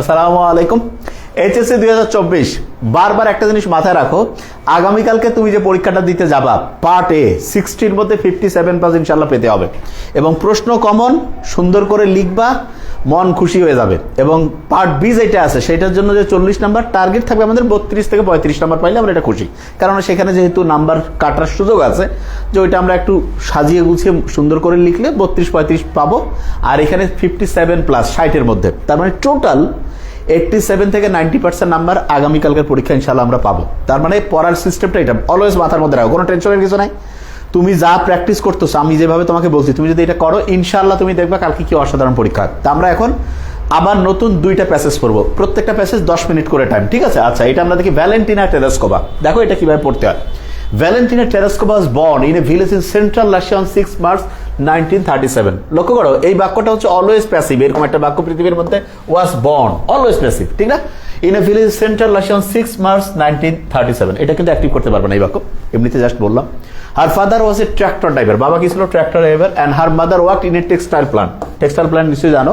আসসালামু আলাইকুম। এইচএসসি 2024 বারবার একটা জিনিস মাথায় রাখো, আগামীকালকে তুমি যে পরীক্ষাটা দিতে যাবা পার্ট এ 60 মধ্যে 57% ইনশাল্লাহ পেতে হবে এবং প্রশ্ন কমন সুন্দর করে লিখবা, মন খুশি হয়ে যাবে। এবং পার্ট বি যেটা আছে সেটার জন্য যে 40 নাম্বার টার্গেট থাকবে আমাদের, 32 থেকে 35 নাম্বার পাইলে আমরা এটা খুশি, কারণ সেখানে যেহেতু নাম্বার কাটার সুযোগ আছে যে ওইটা আমরা একটু সাজিয়ে গুছিয়ে সুন্দর করে লিখলে 32-35 পাবো। আর এখানে 57+ 60-এর মধ্যে, তার মানে টোটাল 87 থেকে 90% নাম্বার আগামীকালকের পরীক্ষা ইনশাল্লাহ আমরা পাবো। তার মানে পড়ার সিস্টেমটা এটা অলওয়েজ মাথার মধ্যে রাখো, কোনো টেনশনের কিছু নাই। তুমি যা প্র্যাকটিস করতেছো আমি যেভাবে তোমাকে বলছি তুমি যদি এটা করো ইনশাল্লাহ তুমি দেখবা কালকে কি অসাধারণ পরীক্ষা। তা আমরা এখন আবার নতুন 2টা প্যাসেজ পড়বো, প্রত্যেকটা প্যাসেজ 10 মিনিট করে টাইম, ঠিক আছে? আচ্ছা, এটা আমরা দেখি ভ্যালেন্টিনা টেরেস্কোভা। দেখো এটা কিভাবে পড়তে হয়। Valentina Tereskova was born in a village in central Russia on 6 March 1937. লক্ষ্য করো এই বাক্যটা হচ্ছে অলওয়েজ প্যাসিভ, এরকম একটা বাক্য পৃথিবীর মধ্যে ওয়াজ বর্ন অলওয়েজ প্যাসিভ, ঠিক না? In a village central Russia on 6 March 1937, এটা কিন্তু অ্যাক্টিভ করতে পারবে না এই বাক্য, এমনিতে জাস্ট বললাম। Her father was A tractor driver, বাবা কি ছিল? Tractor driver. And her mother worked in a textile plant, textile plant নিশ্চয়ই জানো,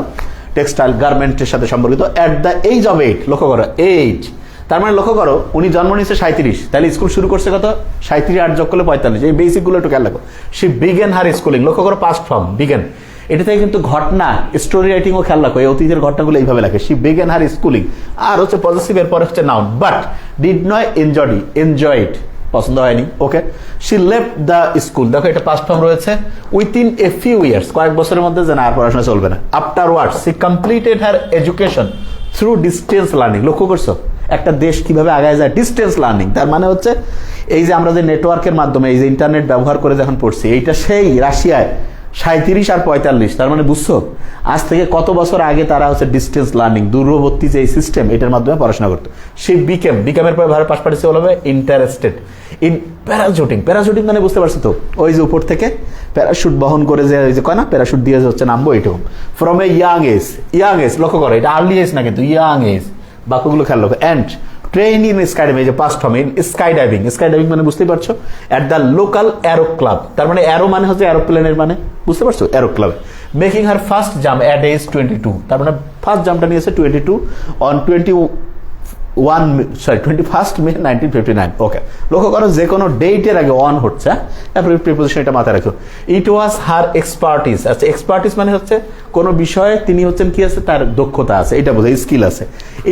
টেক্সটাইল গার্মেন্টের সাথে সম্পর্কিত। অ্যাট দ্য এজ অফ 8, লক্ষ্য করো এইজ, তার মানে লক্ষ্য করো উনি জন্ম নিয়েছে 37, তাহলে স্কুল শুরু করছে কত? 37 8 যোগ করলে 45। এই বেসিক গুলো একটু খেয়াল রাখো। সে বিগেন হার স্কুলিং, লক্ষ্য করো পাস্ট ফর্ম বিগেন, এটা থেকে কিন্তু ঘটনা স্টোরি রাইটিং ও খেয়াল রাখো, এই অতীতের ঘটনাগুলো এইভাবে লেখে। সি বিগেন হার স্কুলিং, আর হচ্ছে পজিটিভ, এর পরে হচ্ছে noun, but did not enjoy it, পছন্দ হয়নি। ওকে, শি লেফট দ্য স্কুল, দেখো এটা পাস্ট ফর্ম রয়েছে। উইথিন এ ফিউ ইয়ার্স, কয়েক বছরের মধ্যে যে না আর পড়াশোনা চলবে না। Afterwards she completed her education through distance learning, লক্ষ্য করছো একটা দেশ কিভাবে আগায় যায়? Distance learning. তার মানে হচ্ছে এই যে আমরা যে নেটওয়ার্কের মাধ্যমে এই যে ইন্টারনেট ব্যবহার করে যখন পড়ছি, এইটা সেই রাশিয়ায় 37 আর 45, তার মানে বুঝছো আজ থেকে কত বছর আগে তারা হচ্ছে ডিস্টেন্স লার্নিং, দূরবর্তী যে সিস্টেম এটার মাধ্যমে পড়াশোনা করতো। সে বিকেমের পরে ভারত পাশ পাঠিয়েছে বলা হবে ইন্টারেস্টেড ইন প্যারাশুটিং। প্যারাশুটিং মানে বুঝতে পারছো তো, ওই যে উপর থেকে প্যারাশুট বহন করে যে ওই যে কয় না প্যারাশুট দিয়ে হচ্ছে নামবো, এইরকম। ফ্রম এ ইয়াং এজ, লক্ষ্য করো এটা আর্লি এজ না কিন্তু ইয়াং এজ, বাক্যগুলো খেয়াল রাখো। অ্যান্ড ট্রেন ইন স্কাইডাইভিং, যে past form in skydiving, skydiving মানে বুঝতেই পারছো। At the local aero club, তার মানে অ্যারো মানে হচ্ছে এরোপ্লেনের মানে, বুঝতে পারছো? Aero club. Making her first jump at age 22, তার মানে ফার্স্ট জাম্পটা নিয়েছে 22 অন 21st May 1959। ওকে, লক্ষ্য করো যে কোনো ডেটের আগে অন হচ্ছে, তারপরে প্রিপোজিশন এটা মাথায় রাখো। ইট ওয়াজ হার এক্সপার্টিস, আচ্ছা এক্সপার্টিস মানে হচ্ছে কোনো বিষয়ে তিনি হচ্ছেন কি আছে, তার দক্ষতা আছে, এটা বোঝায় স্কিল আছে।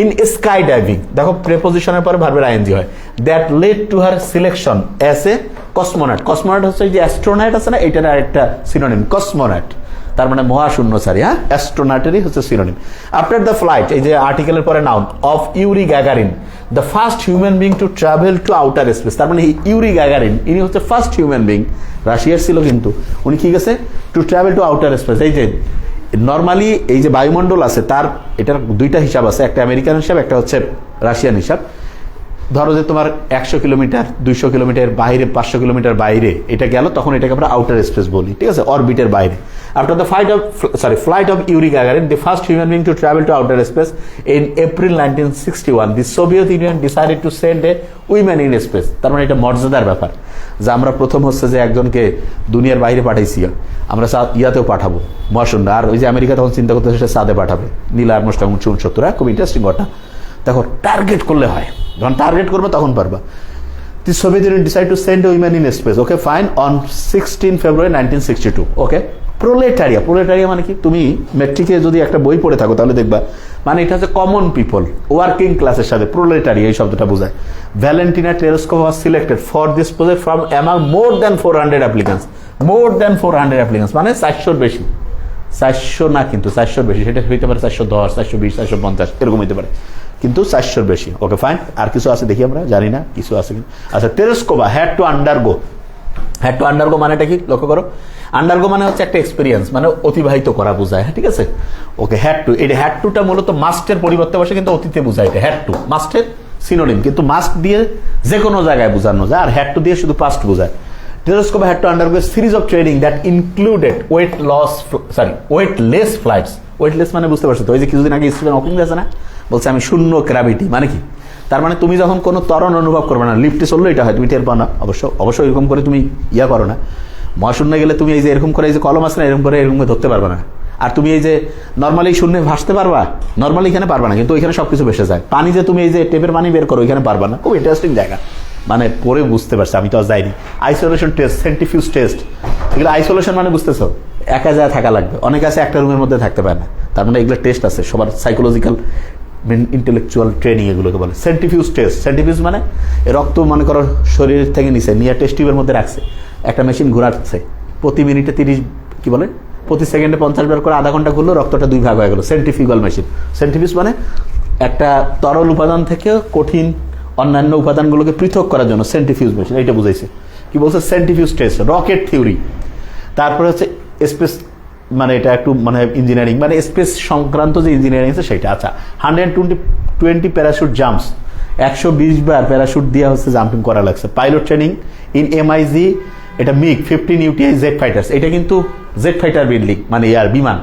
ইন স্কাই ডাইভিং, দেখো প্রিপোজিশনের পরে ভার্বের আইএনজি হয়। That lead to her selection as a cosmonaut. Cosmonaut হচ্ছে যে অ্যাস্ট্রোনট আছে না, এটার আরেকটা সিনোনিম কসমোনট, তার মানে মহাশূন্যচারী। হ্যাঁ, অ্যাস্ট্রোনটেরই হচ্ছে সিনোনিম। আফটার দ্য ফ্লাইট, এই যে আর্টিকেলের পরে noun, of Yuri Gagarin, the first human being to travel to outer space, তার মানে ইউরি গ্যাগারিন ইনি হচ্ছে ফার্স্ট হিউম্যান বিং, রাশিয়ার ছিল কিন্তু উনি কি গেছে? To travel to outer space. এই যে নর্মালি এই যে বায়ুমণ্ডল আছে তার এটার 2টা হিসাব আছে, একটা আমেরিকান হিসাব, একটা হচ্ছে রাশিয়ান হিসাব। ধরো যে তোমার 100 কিলোমিটার 200 কিলোমিটার বাইরে, 500 কিলোমিটার বাইরে এটা গেল, তখন এটাকে আমরা আউটার স্পেস বলি, ঠিক আছে? অরবিটের বাইরে। After the flight of Yuri Gagarin, the first human being to travel to outer space in April 1961, the Soviet union decided to send A women in space. তার মানে এটা মর্যাদার ব্যাপার যে আমরা প্রথম হচ্ছে যে একজনকে দুনিয়ার বাইরে পাঠাইছি, আমরা ইয়াতেও পাঠাবো মহাশূন্য। আর ওই যে আমেরিকা তখন চিন্তা করতে সেটা চাঁদে পাঠাবে, নীল আর্মস্ট্রং 1969। খুব ইন্টারেস্টিং ঘটনা। দেখো টার্গেট করলে হয়, যখন টার্গেট করবে তখন পারবা। The Soviet Union decide to send women in space, okay fine, on 16 February 1962। Okay, proletarian, proletarian মানে কি? তুমি মেট্রিকে যদি একটা বই পড়ে থাকো তাহলে দেখবা মানে এটা হচ্ছে কমন পিপল, ওয়ার্কিং ক্লাসের সাথে প্রোলেটারিয়া এই শব্দটা বোঝায়। Valentina Tereshkova was selected for this project from among more than 400 applicants, more than 400 applicants মানে 400-র বেশি, 400 না কিন্তু 400-র বেশি, সেটা হইতে পারে 410, 420, 450 এরকম হইতে পারে, কিন্তু 400-র বেশি। ওকে ফাইন, আর কিছু আছে দেখি আমরা, জানি না কিছু আছে কি। আচ্ছা, টেরেস্কোভা হ্যাড টু আন্ডারগো মানেটা কি? লক্ষ্য করো, আন্ডারগো মানে হচ্ছে একটা এক্সপিরিয়েন্স, মানে অতিবাহিত করা বোঝায়, ঠিক আছে? ওকে, হ্যাড টু, এই হ্যাড টুটা মূলত মাস্টের পরিবর্তে বসে কিন্তু অতীতে বোঝায়, এটা হ্যাড টু মাস্টের সিনোনিম, কিন্তু মাস্ট দিয়ে যে কোনো জায়গায় বোঝানো যায়, আর হ্যাড টু দিয়ে শুধু পাস্ট বোঝায়। Tereskova had to undergo a series of training that included weightless flights. Weightless মানে বুঝতে পারছো তো, ওই যে কিছুদিন আগে স্টিফেন হকিং আছে না, বলছে আমি শূন্য গ্র্যাভিটি, মানে কি? তার মানে তুমি যখন কোনো ত্বরণ অনুভব করবে না, লিফটে চললে এটা হয় তুমি টের পাও না, অবশ্য এরকম করে তুমি করো না। মহাশূন্য গেলে তুমি এই যে এরকম করে, এই যে কলম আছে না, এরকম করে ধরতে পারবে না, আর তুমি এই যে নর্মালি শূন্যে ভাসতে পারবা, নর্মালি এখানে পারবা না, কিন্তু ওইখানে সবকিছু ভেসে যায়। পানি যে তুমি এই যে টেপের পানি বের করো ওইখানে পারবা না। খুব ইন্টারেস্টিং জায়গা, মানে পরে বুঝতে পারছি, আমি তো আর যাইনি। আইসোলেশন টেস্ট, সেন্ট্রিফিউজ টেস্ট, এগুলো আইসোলেশন মানে বুঝতেছো একা জায়গায় থাকা লাগবে। অনেকে আছে একটা রুমের মধ্যে থাকতে পারে না, তার মানে এগুলো টেস্ট আছে সবার, সাইকোলজিক্যাল ইন্টেলেকচুয়াল ট্রেনিং এগুলোকে বলে সেন্ট্রিফিউজ টেস্ট। সেন্ট্রিফিউজ মানে রক্ত মনে করো শরীর থেকে নিচে নিয়ে টেস্ট টিউবের মধ্যে রাখছে, একটা মেশিন ঘোরাচ্ছে, প্রতি মিনিটে 30 কি বলে প্রতি সেকেন্ডে 50 বার করে, আধা ঘন্টা ঘুরলো, রক্তটা 2 ভাগ হয়ে গেল। Centrifugal machine. সেন্ট্রিফিউজ মানে একটা তরল উপাদান থেকে কঠিন অন্যান্য উপাদানগুলোকে পৃথক করার জন্য সেন্ট্রিফিউজ মেশিন, এইটা বুঝাইছে। কি বলছে? Centrifuge test, rocket theory. তারপরে হচ্ছে স্পেস, মানে এটা একটু মানে ইঞ্জিনিয়ারিং, মানে স্পেস সংক্রান্ত যে ইঞ্জিনিয়ারিং আছে সেটা। আচ্ছা, 120 প্যারাশুট জাম্পস, 120 বার প্যারাশুট দিয়ে হচ্ছে জাম্পিং করা লাগছে। পাইলট ট্রেনিং ইন MiG, এটা মিগ 15 UTI জেট ফাইটার্স। এটা কিন্তু জেট ফাইটার বিল্ডিং, মানে এয়ার বিমান।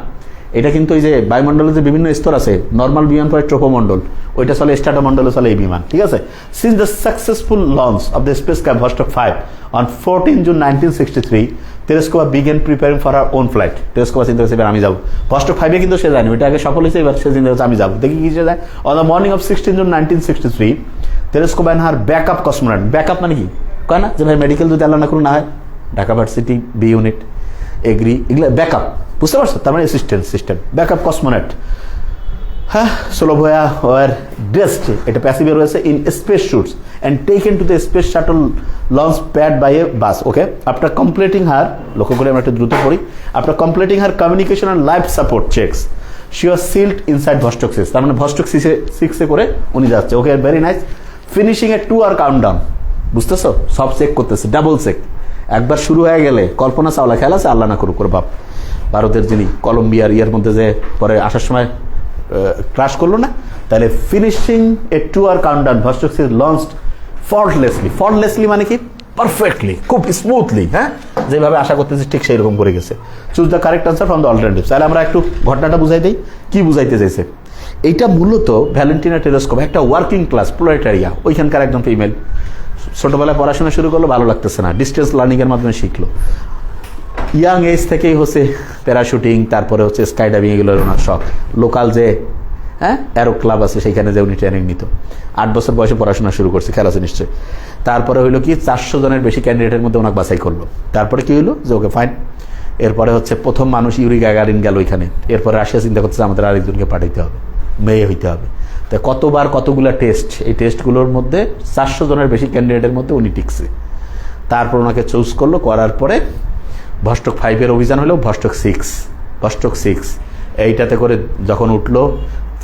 এটা কিন্তু এই যে বায়ুমণ্ডলের যে বিভিন্ন স্তর আছে, নর্মাল বিমান পরে ট্রোপোমণ্ডল, ওইটা চলে স্ট্র্যাটোমণ্ডলে চলে এই বিমান, ঠিক আছে। Since the successful launch of the spacecraft Vostok 5 on 14 June 1963, telescope began preparing for her own flight. Telescope চিন্তা করছে এবার আমি যাবো। ভস্টক 5-এ কিন্তু সে জানি, ওইটা আগে সফল হয়েছে, এবার সে চিন্তা করছে আমি যাবো, দেখি কি সে যায়। On the morning of 16 June 1963, telescope and her backup cosmonaut. Backup মানে কি কয় না, যে ভাই মেডিকেল যদি আল্লাহ না করুন না হয়, Dhaka varsity B unit, agri, এগুলো ব্যাকআপ, বুঝতে পারছো? তার মানে অ্যাসিস্ট্যান্ট সিস্টেম, ব্যাকআপ কসমোনট। হ্যাঁ, সোলোভয়া ওয়ার ড্রেসড, এটা প্যাসিভে রয়েছে, in space suits and taken to the space shuttle launch pad by a bus. Okay, after completing her, লক্ষ্য করে আমরা একটু দ্রুত পড়ি, after completing her communication and life support checks, she was sealed inside Vostok 6। তার মানে Vostok 6-এ করে উনি যাচ্ছে। Okay, very nice. Finishing a 2 hour countdown, বুঝতেছো? সব চেক করতেছে, ডাবল চেক। একবার শুরু হয়ে গেলে কল্পনা চাওলা খেলা আছে, আল্লাহ না করুক করে বাপ, ভারতের যিনি কলম্বিয়ার ইয়ার মধ্যে যে পরে আসার সময় ক্রাশ করলো না, তাহলে finishing a 2 hour countdown, Vostok 6 launched ফল্টলেসলি। Faultlessly মানে কি? পারফেক্টলি, খুব স্মুথলি, হ্যাঁ, যেভাবে আশা করতেছি ঠিক সেই রকম করে গেছে। Choose the correct answer from the alternatives. তাহলে আমরা একটু ঘটনাটা বুঝাই দিই, কি বুঝাইতে চাইছে। এইটা মূলত ভ্যালেন্টিনা টেলিস্কোপ একটা ওয়ার্কিং ক্লাস প্রোলেটারিয়া, ওইখানকার একদম ফিমেল, ছোটবেলায় পড়াশোনা শুরু করলো, ভালো লাগতেছে না, ডিস্টেন্স লার্নিংয়ের মাধ্যমে শিখলো। ইয়াং এজ থেকেই হচ্ছে প্যারাশুটিং, তারপরে হচ্ছে স্কাই ডাইভিং, এগুলোর ওনার শখ। লোকাল যে অ্যারো ক্লাব আছে সেখানে যে উনি ট্রেনিং নিত। 8 বছর বয়সে পড়াশোনা শুরু করছে, খেলা আছে নিশ্চয়ই। তারপরে হইলো কি 400 জনের বেশি ক্যান্ডিডেটের মধ্যে ওনাকে বাছাই করলো। তারপরে কি হইলো যে ওকে ফাইন। এরপরে হচ্ছে প্রথম মানুষ ইউরি গাগারিন গেল ওইখানে। এরপরে রাশিয়া চিন্তা করছে আমাদের আরেকজনকে পাঠাইতে হবে, মেয়ে হইতে হবে। তো কতবার কতগুলো টেস্ট, এই টেস্টগুলোর মধ্যে 400 জনের বেশি ক্যান্ডিডেটের মধ্যে উনি টিকছে। তারপর ওনাকে চুজ করলো, করার পরে ভস্টক 5-এর অভিযান হলো ভস্টক 6 এইটাতে করে যখন উঠলো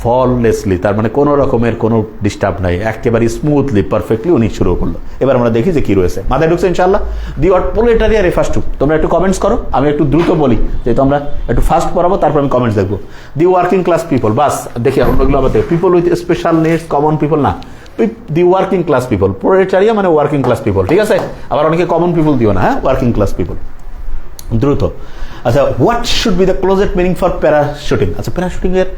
ফললেসলি, তার মানে কোনো রকমের কোনো ডিস্টার্ব নাই, একেবারে স্মুথলি পারফেক্টলি উনি শুরু করলো। এবার আমরা দেখি যে কি রয়েছে, মাথায় ঢুকছে ইনশাআল্লাহ। দি ওয়ার্ড প্রোলেটারিয়া রেফার্স টু, তোমরা একটু কমেন্টস করো, আমি একটু দ্রুত বলি, যেহেতু আমরা একটু ফাস্ট পড়াবো, তারপর আমি কমেন্টস দেখবো। দি ওয়ার্কিং ক্লাস পিপল, বাস দেখি অন্যগুলো আবার দেখো। People with special needs, common people না, দি ওয়ার্কিং ক্লাস পিপল। প্রোলেটারিয়া মানে ওয়ার্কিং ক্লাস পিপল, ঠিক আছে? আবার অনেকে কমন পিপল দিও না, হ্যাঁ, ওয়ার্কিং ক্লাস পিপল। দ্রুত। আচ্ছা, what should be the closest meaning for parachuting? আচ্ছা, প্যারাশুটিং এর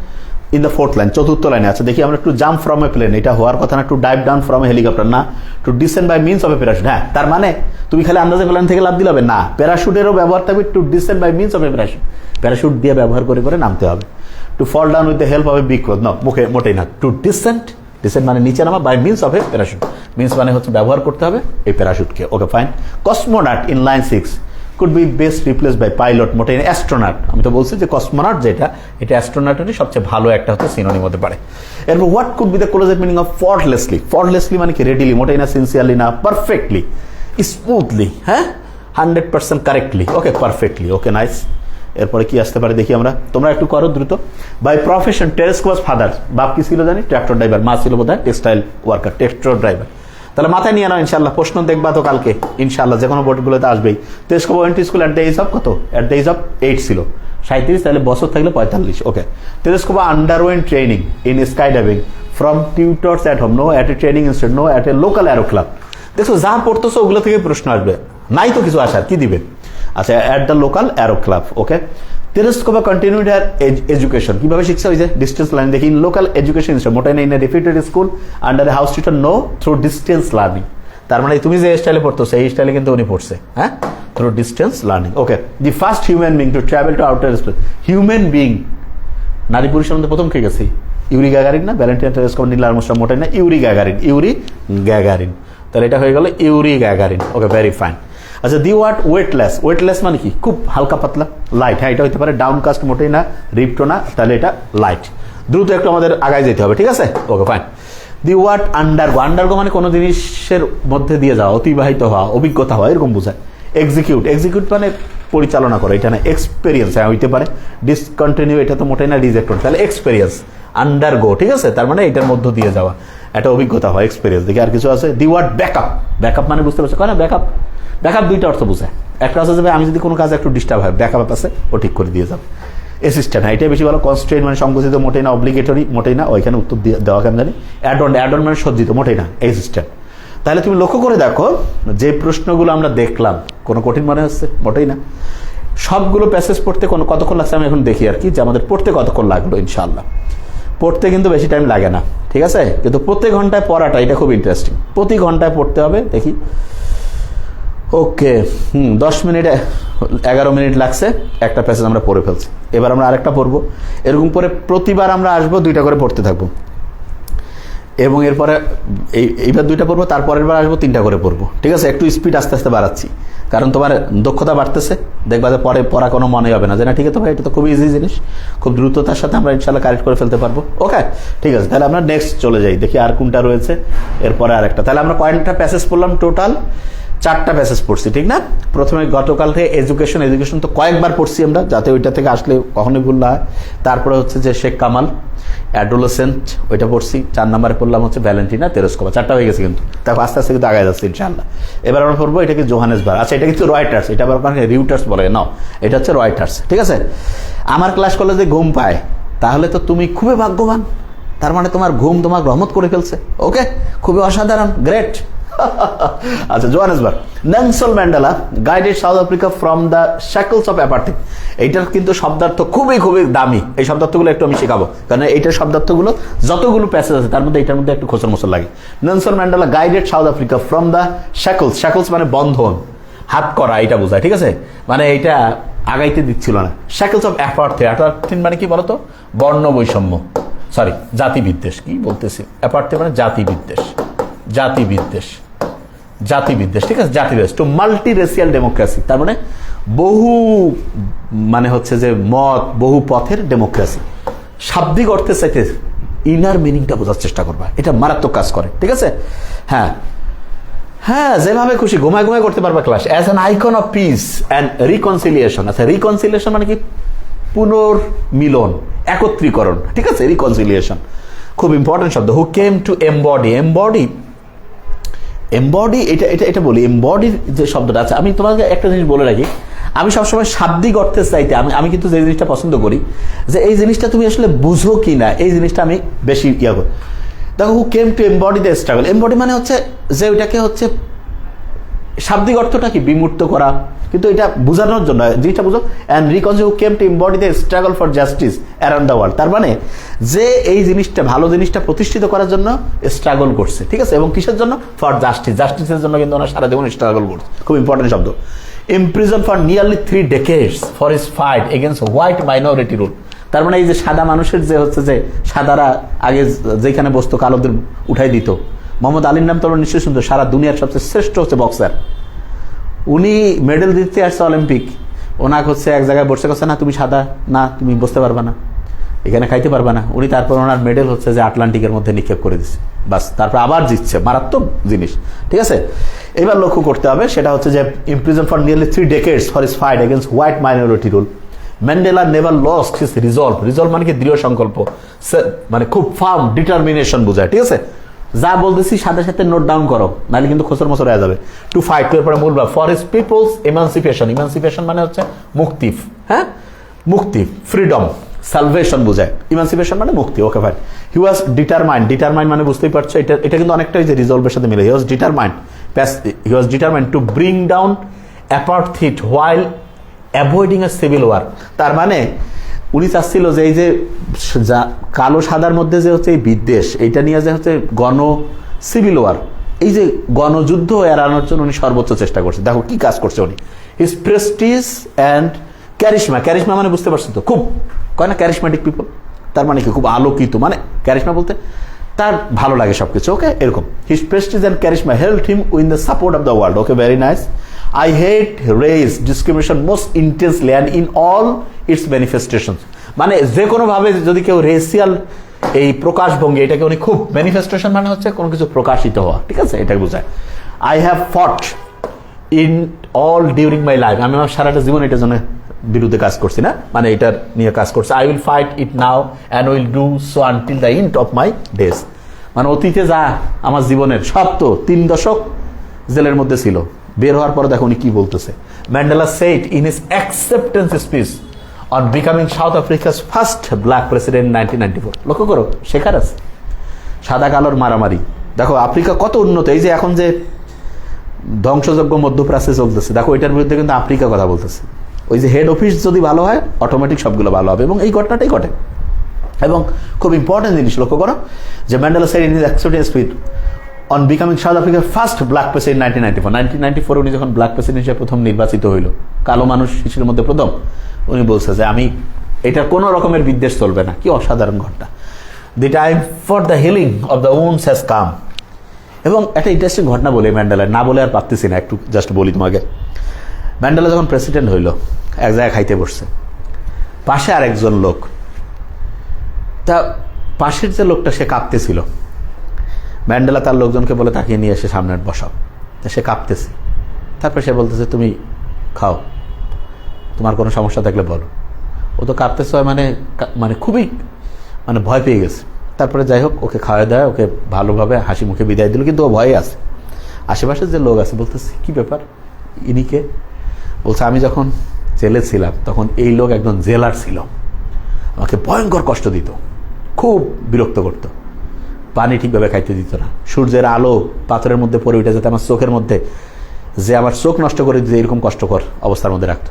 in the 4th line, 4th লাইনে আছে, দেখি আমরা একটু জাম্প ফ্রম এ প্লেন, এটা হওয়ার কথা না, to dive down from a helicopter না, to descend by means of a parachute. হ্যাঁ, তার মানে তুমি খালি আন্দাজে প্লেন থেকে লাভ দিলে হবে না, প্যারাশুটেরও ব্যবহার থাকবে, to descend by means of a parachute, parachute দিয়ে ব্যবহার করে করে নামতে হবে। To fall down with the help of a big cross, না, মোটেই না। টু ডিসেন্ট মানে নিচে নামা, by means of a parachute, means মানে হচ্ছে ব্যবহার করতে হবে এই প্যারাশুটকে। Okay fine. Cosmonaut in line 6 could be best replaced by pilot, মোটেই অ্যাস্ট্রোনট। আমি তো বলছি যে কসমোনট যেটা, এটা অ্যাস্ট্রোনটেরই সবচেয়ে ভালো একটা হচ্ছে সিনোনিম হতে পারে। এরপর what could be the closest meaning of faultlessly? Faultlessly মানে কি? রেডিলি, মোটেই না, সিনসিয়ারলি না, পারফেক্টলি, স্মুথলি, হ্যাঁ, 100% কারেক্টলি। ওকে, পারফেক্টলি। ওকে, নাইস। এরপরে কি আসতে পারে দেখি আমরা, তোমরা একটু করো দ্রুত। বাই প্রফেশন টেলিস্কোপ ফাদার, বাপ কি ছিল জানি? Tractor driver. মা ছিল বোধহয় টেক্সটাইল ওয়ার্কার, ট্র্যাক্টর ড্রাইভার। তাহলে মাথায় নিয়ে নাও ইনশাল্লাহ, প্রশ্ন দেখবা তো কালকে ইনশাল্লাহ, যে কোনো বোর্ডগুলোতে আসবেই। Tereshkova went to school at the age of কত? অ্যাট দ্য এজ অফ 8 ছিল, 37, তাহলে বছর থাকলে 45। Okay. Tereshkova underwent training in sky diving from tutors at home, no at a training institute, no at a local aero club. দেখো যা পড়তেছো ওগুলো থেকে প্রশ্ন আসবে, নাই তো কিছু আসার, কি দিবে? আচ্ছা, at the local aero club. Okay. Telescope continued her education, কিভাবে শিখছে? ওই যে ডিস্টেন্স লার্নিং, দেখি ইন লোকাল এডুকেশন ইনস্টিটিউট, মোটাই না in a reputed school under a house tutor, no, through distance learning. তার মানে তুমি যে স্টাইলে পড়তো সেই স্টাইলে কিন্তু উনি পড়ছে, হ্যাঁ, through distance learning. Okay, the first human being to travel to outer space. Human being, নারী পুরুষের মধ্যে প্রথম কে গেছি? ইউরি গ্যাগারিন না? ভ্যালেন্টিনা টেরেস্কো, নীল আর্মস্ট্রং, মোটেই না, ইউরি গ্যাগারিন। তাহলে এটা হয়ে গেল ইউরি গ্যাগারিন। ওকে, ভেরি ফাইন। আচ্ছা, দি ওয়ার্ড ওয়েটলেস। ওয়েটলেস মানে কি? খুব হালকা পাতলা, লাইট। হ্যাঁ, এটা হতে পারে ডাউনকাস্ট, মোটেই না, রিপ্টো না, তাহলে এটা লাইট। দ্রুত একটু আমাদের আগায় যেতে হবে, ঠিক আছে? Okay, fine. The word undergo. Undergo মানে কোনো জিনিসের মধ্যে দিয়ে যাওয়া, অতিবাহিত হওয়া, অভিজ্ঞতা হওয়া, এরকম বোঝায়। এক্সিকিউট মানে পরিচালনা করে, এটা না। এক্সপেরিয়েন্স, হ্যাঁ হইতে পারে। ডিসকন্টিনিউ, এটা তো মোটেই না, রিজেক্ট। তাহলে এক্সপেরিয়েন্স, আন্ডারগো, ঠিক আছে? তার মানে এটার মধ্য দিয়ে যাওয়া, একটা অভিজ্ঞতা হয়, এক্সপেরিয়েন্স। দেখি আর কিছু আছে। The word backup. ব্যাকআপ মানে বুঝতে পারছো না? ব্যাকআপ দুইটা অর্থ বোঝায়। একটা আছে যে আমি যদি কোনো কাজে একটু ডিস্টার্ব হয়, ব্যাকআপ আছে, ও ঠিক করে দিয়ে যাবে। অ্যাসিস্ট্যান্ট, হ্যাঁ এটাই বেশি ভালো। কনস্ট্রেন্ট মানে সংকুচিত, মোটেই না। অব্লিগেটরি, মোটেই না, ওইখানে উত্তর দেওয়া কেন জানি। অ্যাড অন মানে সজ্জিত, মোটেই না, অ্যাসিস্ট্যান্ট। তাহলে তুমি লক্ষ্য করে দেখো যে প্রশ্নগুলো আমরা দেখলাম, কোনো কঠিন মনে হচ্ছে? মোটেই না। সবগুলো প্যাসেজ পড়তে কতক্ষণ লাগছে আমি এখন দেখি আর কি, যে আমাদের পড়তে কতক্ষণ লাগলো। ইনশাআল্লাহ পড়তে কিন্তু বেশি টাইম লাগে না, ঠিক আছে? কিন্তু প্রতি ঘন্টায় পড়াটা, এটা খুব ইন্টারেস্টিং। প্রতি ঘন্টায় পড়তে হবে। দেখি, ওকে, 10 মিনিটে 11 মিনিট লাগছে, একটা প্যাসেজ আমরা পড়ে ফেলছি। এবার আমরা আরেকটা পড়বো। এরকম করে প্রতিবার আমরা আসবো, 2টা করে পড়তে থাকবো, এবং এরপরে এইবার 2টা পড়বো, তারপরের বার আসবো 3টা করে পড়বো, ঠিক আছে? একটু স্পিড আস্তে আস্তে বাড়াচ্ছি, কারণ তোমার দক্ষতা বাড়তেছে। দেখবা যে পরে পড়া কোনো মনে হবে না, যে না ঠিক আছে ভাই, এটা তো খুব ইজি জিনিস, খুব দ্রুততার সাথে আমরা ইনশাল্লাহ কারেক্ট করে ফেলতে পারবো। ওকে, ঠিক আছে। তাহলে আমরা নেক্সট চলে যাই, দেখি আর কোনটা রয়েছে এরপরে আরেকটা। তাহলে আমরা কয়েকটা প্যাসেজ পড়লাম? টোটাল 4টা প্যাসেজ পড়ছি, ঠিক না? প্রথমে গতকাল থেকে এডুকেশন তো কয়েকবার পড়ছি আমরা, যাতে ওইটা থেকে আসলে কখনোই ভুল না হয়। তারপরে হচ্ছে যে শেখ কামাল, অ্যাডোলেসেন্ট, ওইটা পড়ছি। 4 নম্বরে পড়লাম হচ্ছে ভ্যালেন্টিনা তেরেস্কোভা। 4টা হয়ে গেছে কিন্তু, তারপর আস্তে আস্তে কিন্তু আগায় যাচ্ছে ইনশাআল্লাহ। এবার আমরা পড়বো, এটা কি জোহানেসবার্গ। আচ্ছা, এটা কিন্তু রয়টার্স, এটা আবার রিউটার্স বলে না, এটা হচ্ছে রয়টার্স, ঠিক আছে? আমার ক্লাস করলে যে ঘুম পায়, তাহলে তো তুমি খুবই ভাগ্যবান। তার মানে তোমার ঘুম তোমার রহমত করে ফেলছে। ওকে, খুবই অসাধারণ, গ্রেট। আচ্ছা, Johannesburg. Nelson Mandela guided South Africa from the shackles of apartheid. এইটার কিন্তু শব্দার্থ খুবই খুবই দামি। এই শব্দার্থগুলো একটু আমি শেখাবো, কারণ এইটার শব্দার্থগুলো যতগুলো প্যাসেজ আছে তার মধ্যে এটার মধ্যে একটু খোঁচর মোচর লাগে। Nelson Mandela guided South Africa from the shekels. Shekels মানে বন্ধন, হাত করা, এটা বোঝায়, ঠিক আছে? মানে এইটা আগাইতে দিচ্ছিল না। শ্যাকলস অফ অ্যাপার্থিড মানে কি বলতো? বর্ণ বৈষম্য, সরি, জাতি বিদ্বেষ। কি বলতেছি? অ্যাপার্থিড মানে জাতি বিদ্বেষ, ঠিক আছে? জাতি বিদ্বেষ টু মাল্টি রেসিয়াল ডেমোক্রেসি। তার মানে বহু, মানে হচ্ছে যে মত, বহু পথের ডেমোক্রেসি। শাব্দিক অর্থের চাইতে ইনার মিনিংটা বোঝার চেষ্টা করবা, এটা মারাত্মক কাজ করে, ঠিক আছে? হ্যাঁ, যেভাবে খুশি ঘুমায় করতে পারবা class. As an icon of piece and reconciliation. আচ্ছা, রিকনসিলিয়েশন মানে কি? পুনর্মিলন, একত্রীকরণ, ঠিক আছে? রিকনসিলিয়েশন খুব ইম্পর্টেন্ট শব্দ। হু কেম টু এমবডি, এটা বলি, এমবডির যে শব্দটা আছে। আমি তোমাকে একটা জিনিস বলে রাখি, আমি সবসময় শাব্দিক অর্থের চাইতে আমি কিন্তু যে জিনিসটা পছন্দ করি, যে এই জিনিসটা তুমি আসলে বুঝো কি না, এই জিনিসটা আমি বেশি করি। দেখো, who came to embody the struggle. Embody মানে হচ্ছে যে ওইটাকে হচ্ছে শাব্দিক অর্থটা কি? বিমূর্ত করা, কিন্তু এটা বোঝানোর জন্য জিনিসটা বুঝো। And reconcile who came to embody the struggle for justice around the world. তার মানে যে এই জিনিসটা, ভালো জিনিসটা প্রতিষ্ঠিত করার জন্য স্ট্রাগল করছে, ঠিক আছে? এবং কিসের জন্য? ফর জাস্টিসের জন্য কিন্তু ওনার সারা জীবন স্ট্রাগল করছে। খুব ইম্পর্টেন্ট শব্দ। Imprison for nearly 3 decades for his fight against white minority rule. তার মানে এই যে সাদা মানুষের যে হচ্ছে যে সাদারা আগে যেখানে বসতো কালোদের উঠাই দিত। মোহাম্মদ আলীর নাম তোমরা নিশ্চয়ই শুনতো, সারা দুনিয়ার সবচেয়ে শ্রেষ্ঠ হচ্ছে বক্সার। উনি মেডেল দিতে আসছে অলিম্পিক, ওনাকে হচ্ছে এক জায়গায় বসে গেছে, না তুমি সাদা, না তুমি বসতে পারবা না, এখানে খাইতে পারবা না। উনি তারপর ওনার মেডেল হচ্ছে যে আটলান্টিকের মধ্যে নিক্ষেপ করে দিচ্ছে, বাস। তারপর আবার জিতছে, মারাত্মক জিনিস, ঠিক আছে? এবার লক্ষ্য করতে হবে, সেটা হচ্ছে যে imprison for nearly 3 decades for his fight against white minority rule. Mandela never lost his resolve মানে কি? দৃঢ় সংকল্প, মানে খুব ফার্ম ডিটারমিনেশন বোঝায়, ঠিক আছে? যা বলতেছি সাথে সাথে নোট ডাউন করো, নাহলে কিন্তু খোঁচর মোচর হয়ে যাবে। টু ফাইট, এরপরে বলবা ফর হিজ পিপলস ইমানসিপেশন মানে হচ্ছে মুক্তি, হ্যাঁ, মুক্তি, ফ্রিডম, সালভেশন বোঝায়। ইমানসিপেশন মানে মুক্তি। ওকে ভাই। হি ওয়াজ ডিটারমাইন্ড মানে বুঝতেই পারছো, এটা কিন্তু অনেকটাই যে রিজলভের সাথে মিলে। He was determined to bring down apartheid while avoiding a civil war. তার মানে উনি চাচ্ছিল যে এই যে কালো সাদার মধ্যে যে হচ্ছে এই বিদ্বেষ, এইটা নিয়ে যে হচ্ছে সিভিল ওয়ার, এই যে গণযুদ্ধ এড়ানোর জন্য উনি সর্বোচ্চ চেষ্টা করছে। দেখো কি কাজ করছে উনি। His Prestige and charisma, charisma মানে বুঝতে পারছো তো, খুব কয় না ক্যারিশমেটিক পিপল, তার মানে কি খুব আলোকিত, মানে ক্যারিশমা বলতে তার ভালো লাগে সবকিছু, ওকে এরকম। His Prestige and charisma helped him win the support of the world, okay very nice. I hate race discrimination most intensely and in all it's manifestation, মানে যে কোনোভাবে যদি কেউ রেসিয়াল এই প্রকাশভঙ্গি, এটাকে উনি খুব, ম্যানিফেস্টেশন মানে হচ্ছে কোনো কিছু প্রকাশিত হওয়া, ঠিক আছে, এটাকে বোঝায়। আই হ্যাভ ফট in all during my life, আমি আমার সারাটা জীবন এটার জন্য বিরুদ্ধে কাজ করছি না, মানে এটার নিয়ে কাজ করছি। I will fight it now and will do so until the end of my days, মানে অতীতে যা আমার জীবনের সব তো 3 দশক জেলের মধ্যে ছিল, বের হওয়ার পর দেখো উনি কি বলতেছে। Mandela said in his acceptance speech on becoming south আফ্রিকাস first black president 1994, লক্ষ্য করো শেখার আছে, সাদা কালোর মারামারি, দেখো আফ্রিকা কত উন্নত। এই যে এখন যে ধ্বংসযজ্ঞ মধ্যপ্রাচ্যে চলতেছে, দেখো এটার বিরুদ্ধে কিন্তু আফ্রিকা কথা বলতেছে। ওই যে হেড অফিস যদি ভালো হয় অটোমেটিক সবগুলো ভালো হবে, এবং এই ঘটনাটাই ঘটে। এবং খুব ইম্পর্টেন্ট জিনিস লক্ষ্য করো যে Mandela said in his acceptance speech on becoming south আফ্রিকার ফার্স্ট ব্ল্যাক প্রেসিডেন্ট 1994, উনি যখন ব্ল্যাক প্রেসিডেন্ট হিসেবে প্রথম নির্বাচিত হইল, কালো মানুষ হিসেবে মধ্যে প্রথম, উনি বলছে যে আমি এটা কোনো রকমের বিদ্বেষ চলবে না। কি অসাধারণ ঘটনা। The time for the healing of the wounds has come. এবং একটা ইন্টারেস্টিং ঘটনা বলি ম্যান্ডেলা, না বলে আর পারতেছি না, একটু জাস্ট বলি তোমাকে। ম্যান্ডেলা যখন প্রেসিডেন্ট হইল, এক জায়গায় খাইতে বসছে, পাশে আর একজন লোক, তা পাশের যে লোকটা সে কাঁপতেছিল, ম্যান্ডেলা তার লোকজনকে বলে তাকিয়ে নিয়ে এসে সামনে বসাও, সে কাঁপতেছে। তারপরে সে বলতেছে তুমি খাও, তোমার কোনো সমস্যা থাকলে বলো। ও তো কাঁপতেছে, মানে মানে খুবই মানে ভয় পেয়ে গেছে। তারপরে যাই হোক ওকে খাওয়া দেয়, ওকে ভালোভাবে হাসি মুখে বিদায় দিল, কিন্তু ও ভয়ে আছে। আশেপাশে যে লোক আছে বলতেছে কি ব্যাপার, ইনিকে? বলছে আমি যখন জেলে ছিলাম তখন এই লোক একজন জেলার ছিল, আমাকে ভয়ঙ্কর কষ্ট দিত, খুব বিরক্ত করতো, পানি ঠিকভাবে খাইতে দিত না, সূর্যের আলো পাথরের মধ্যে পড়ে উঠে যেতে আমার চোখের মধ্যে, যে আমার চোখ নষ্ট করে দিতে এরকম কষ্টকর অবস্থার মধ্যে রাখতো।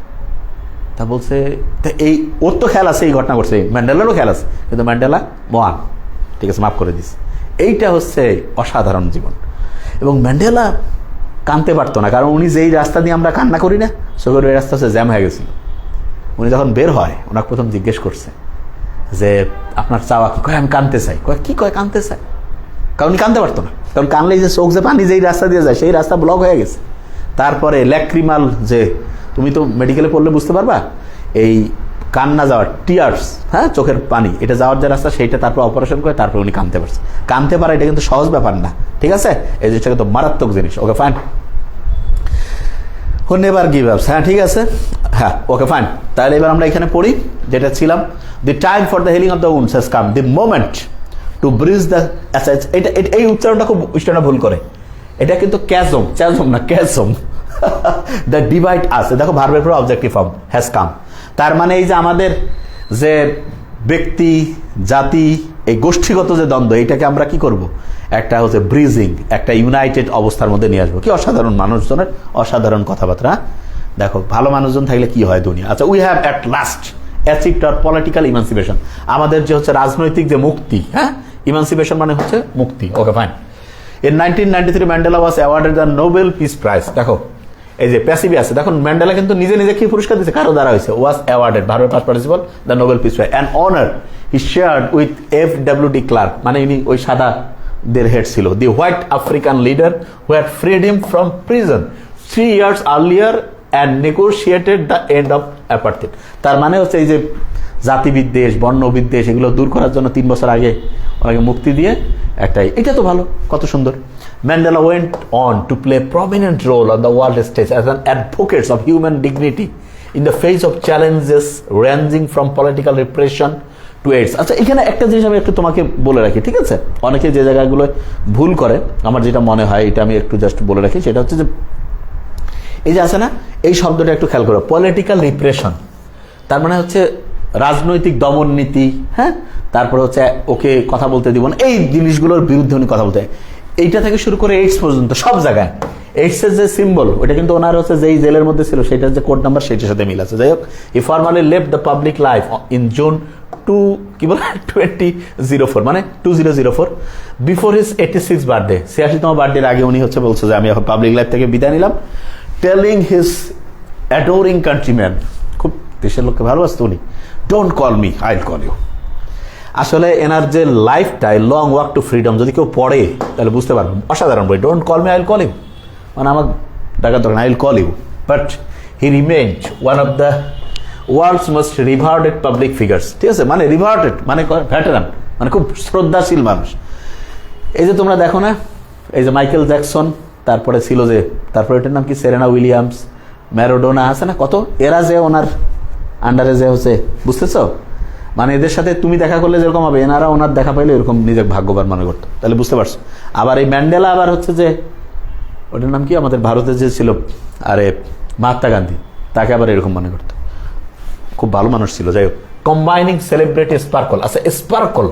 তা বলছে এই ওর তো খেয়াল আছে, এই ঘটনা করছে, ম্যান্ডেলারও খেয়াল আছে, কিন্তু ম্যান্ডেলা মহান, ঠিক আছে মাফ করে দিস। এইটা হচ্ছে অসাধারণ জীবন। এবং ম্যান্ডেলা কানতে পারতো না, কারণ উনি যেই রাস্তা দিয়ে আমরা কান্না করি না, চোখের ওই রাস্তা হচ্ছে জ্যাম হয়ে গেছিল। উনি যখন বের হয় ওনাকে প্রথম জিজ্ঞেস করছে যে আপনার চাওয়া কি? কয় আমি কানতে চাই। কয় কি? কয় কানতে চাই। কারণ উনি কানতে পারতো না, কারণ কানলে যে চোখ যে পানি যেই রাস্তা দিয়ে যায় সেই রাস্তা ব্লক হয়ে গেছে। তারপরে ল্যাক্রিমাল, যে তুমি তো মেডিকেলে পড়লে বুঝতে পারবা, এই কান্না যাওয়ার টিয়ার্স, হ্যাঁ চোখের পানি, এটা যাওয়ার যে রাস্তা সেইটা তারপর অপারেশন করে তারপর উনি কানতে পারছে। কানতে পারা এটা কিন্তু সহজ ব্যাপার না, ঠিক আছে, এই জিনিসটা কিন্তু মারাত্মক জিনিস। Okay fine, never give up, হ্যাঁ ঠিক আছে, হ্যাঁ ওকে ফাইন। তাহলে এবার আমরা এখানে পড়ি যেটা ছিলাম, the time for the healing of the wounds has come, the moment to bridge the, আচ্ছা এটা এই উচ্চারণটা খুব উচ্চারণটা ভুল করে, এটা কিন্তু ক্যাজম, চ্যাজম না ক্যাজম, দ্য ডিভাইড আছে, দেখো ভার্বের পর অবজেক্টিভ ফর্ম হ্যাজ কাম, তার মানে এই যে আমাদের যে ব্যক্তি জাতি এই গোষ্ঠীগত যে দ্বন্দ্ব, এইটাকে আমরা কি করব, একটা হচ্ছে ব্রিজিং, একটা ইউনাইটেড অবস্থার মধ্যে নিয়ে আসবো। কি অসাধারণ মানুষজনের অসাধারণ কথাবার্তা। দেখো ভালো মানুষজন থাকলে কি হয় দুনিয়া। আচ্ছা, we have at last achieved hour political emancipation, আমাদের যে হচ্ছে রাজনৈতিক যে মুক্তি, হ্যাঁ ইমানসিপেশন মানে হচ্ছে মুক্তি। Okay fine. In 1993 Mandela was awarded the Nobel Peace prize. দেখো এই যে প্যাসিভে আছে, দেখুন ম্যান্ডেলা কিন্তু নিজে নিজে কি পুরস্কার দিচ্ছে, কারো দ্বারা হয়েছে, ওয়াজ অ্যাওয়ার্ডেড, ভার্বের past participle, the Nobel Peace Prize, an honour he shared with FWD Klerk, মানে ইনি ওই সাদাদের হেড ছিল, the white African leader who had freed him from prison 3 years earlier and negotiated the end of apartheid. তার মানে হচ্ছে এই যে জাতি বিদ্বেষ, বর্ণ বিদ্বেষ, এগুলো দূর করার জন্য 3 বছর আগে ওনাকে মুক্তি দিয়ে একটাই, এটা তো ভালো, কত সুন্দর। Mandela went on to play a prominent role on the world stage as an advocate of human dignity in the face of challenges ranging from political repression to AIDS. আচ্ছা, এখানে একটা জিনিস আমি একটু তোমাকে বলে রাখি, ঠিক আছে, অনেকে যে জায়গাগুলো ভুল করে, আমার যেটা মনে হয় এটা আমি একটু জাস্ট বলে রাখি, সেটা হচ্ছে যে এই যে আছে না, এই শব্দটা একটু খেয়াল করো, পলিটিক্যাল রিপ্রেশন, তার মানে হচ্ছে রাজনৈতিক দমন নীতি, হ্যাঁ, তারপরে হচ্ছে ওকে কথা বলতে দিব না, এই জিনিসগুলোর বিরুদ্ধে উনি কথা বলতে, এইটা থেকে শুরু করে এইডস পর্যন্ত সব জায়গায় এইডসের যে সিম্বল, ওইটা কিন্তু ওনার হচ্ছে যেই জেলের মধ্যে ছিল সেটার যে কোড নাম্বার সেটার সাথে মিল আছে। যাই হোক, he formally left the public life in June 2004, মানে 2004, বিফোর হিজ 86 বার্থডে, 86তম বার্থডের আগে উনি হচ্ছে বলছে যে আমি এখন পাবলিক লাইফ থেকে বিদায় নিলাম, টেলিং হিজ অ্যাডোরিং কান্ট্রিম্যান, খুব দেশের লোককে ভালোবাসতো উনি, don't call me, I will call you. আসলে এনার যে লাইফটাই লং ওয়াক টু ফ্রিডম যদি কেউ পড়ে তাহলে বুঝতে পারবেন, অসাধারণ বই। Don't call me, I will call you, মানে আমার ডাকার দরকার, I will call you. But he remained one of the world's most reverted public figures, ঠিক আছে, মানে রিভার্টেড মানে ভেটারান, মানে খুব শ্রদ্ধাশীল মানুষ। এই যে তোমরা দেখো না, এই যে মাইকেল জ্যাকসন, তারপরে ছিল যে, তারপরে এটার নাম কি, সেরেনা উইলিয়ামস, ম্যারাডোনা আছে না, কত এরা যে ওনার আন্ডারে যে হচ্ছে, বুঝতেছ, মানে এদের সাথে তুমি দেখা করলে যেরকম হবে, এনারা ওনার দেখা পাইলে এরকম নিজের ভাগ্যবান মনে করতো, তাহলে বুঝতে পারছো। আবার এই ম্যান্ডেলা আবার হচ্ছে যে, ওটার নাম কি, আমাদের ভারতে যে ছিল, আরে মহাত্মা গান্ধী, তাকে আবার এরকম মনে করতো, খুব ভালো মানুষ ছিল। যাই হোক, কম্বাইনিং সেলিব্রিটি স্পার্কল, আচ্ছা স্পার্কল,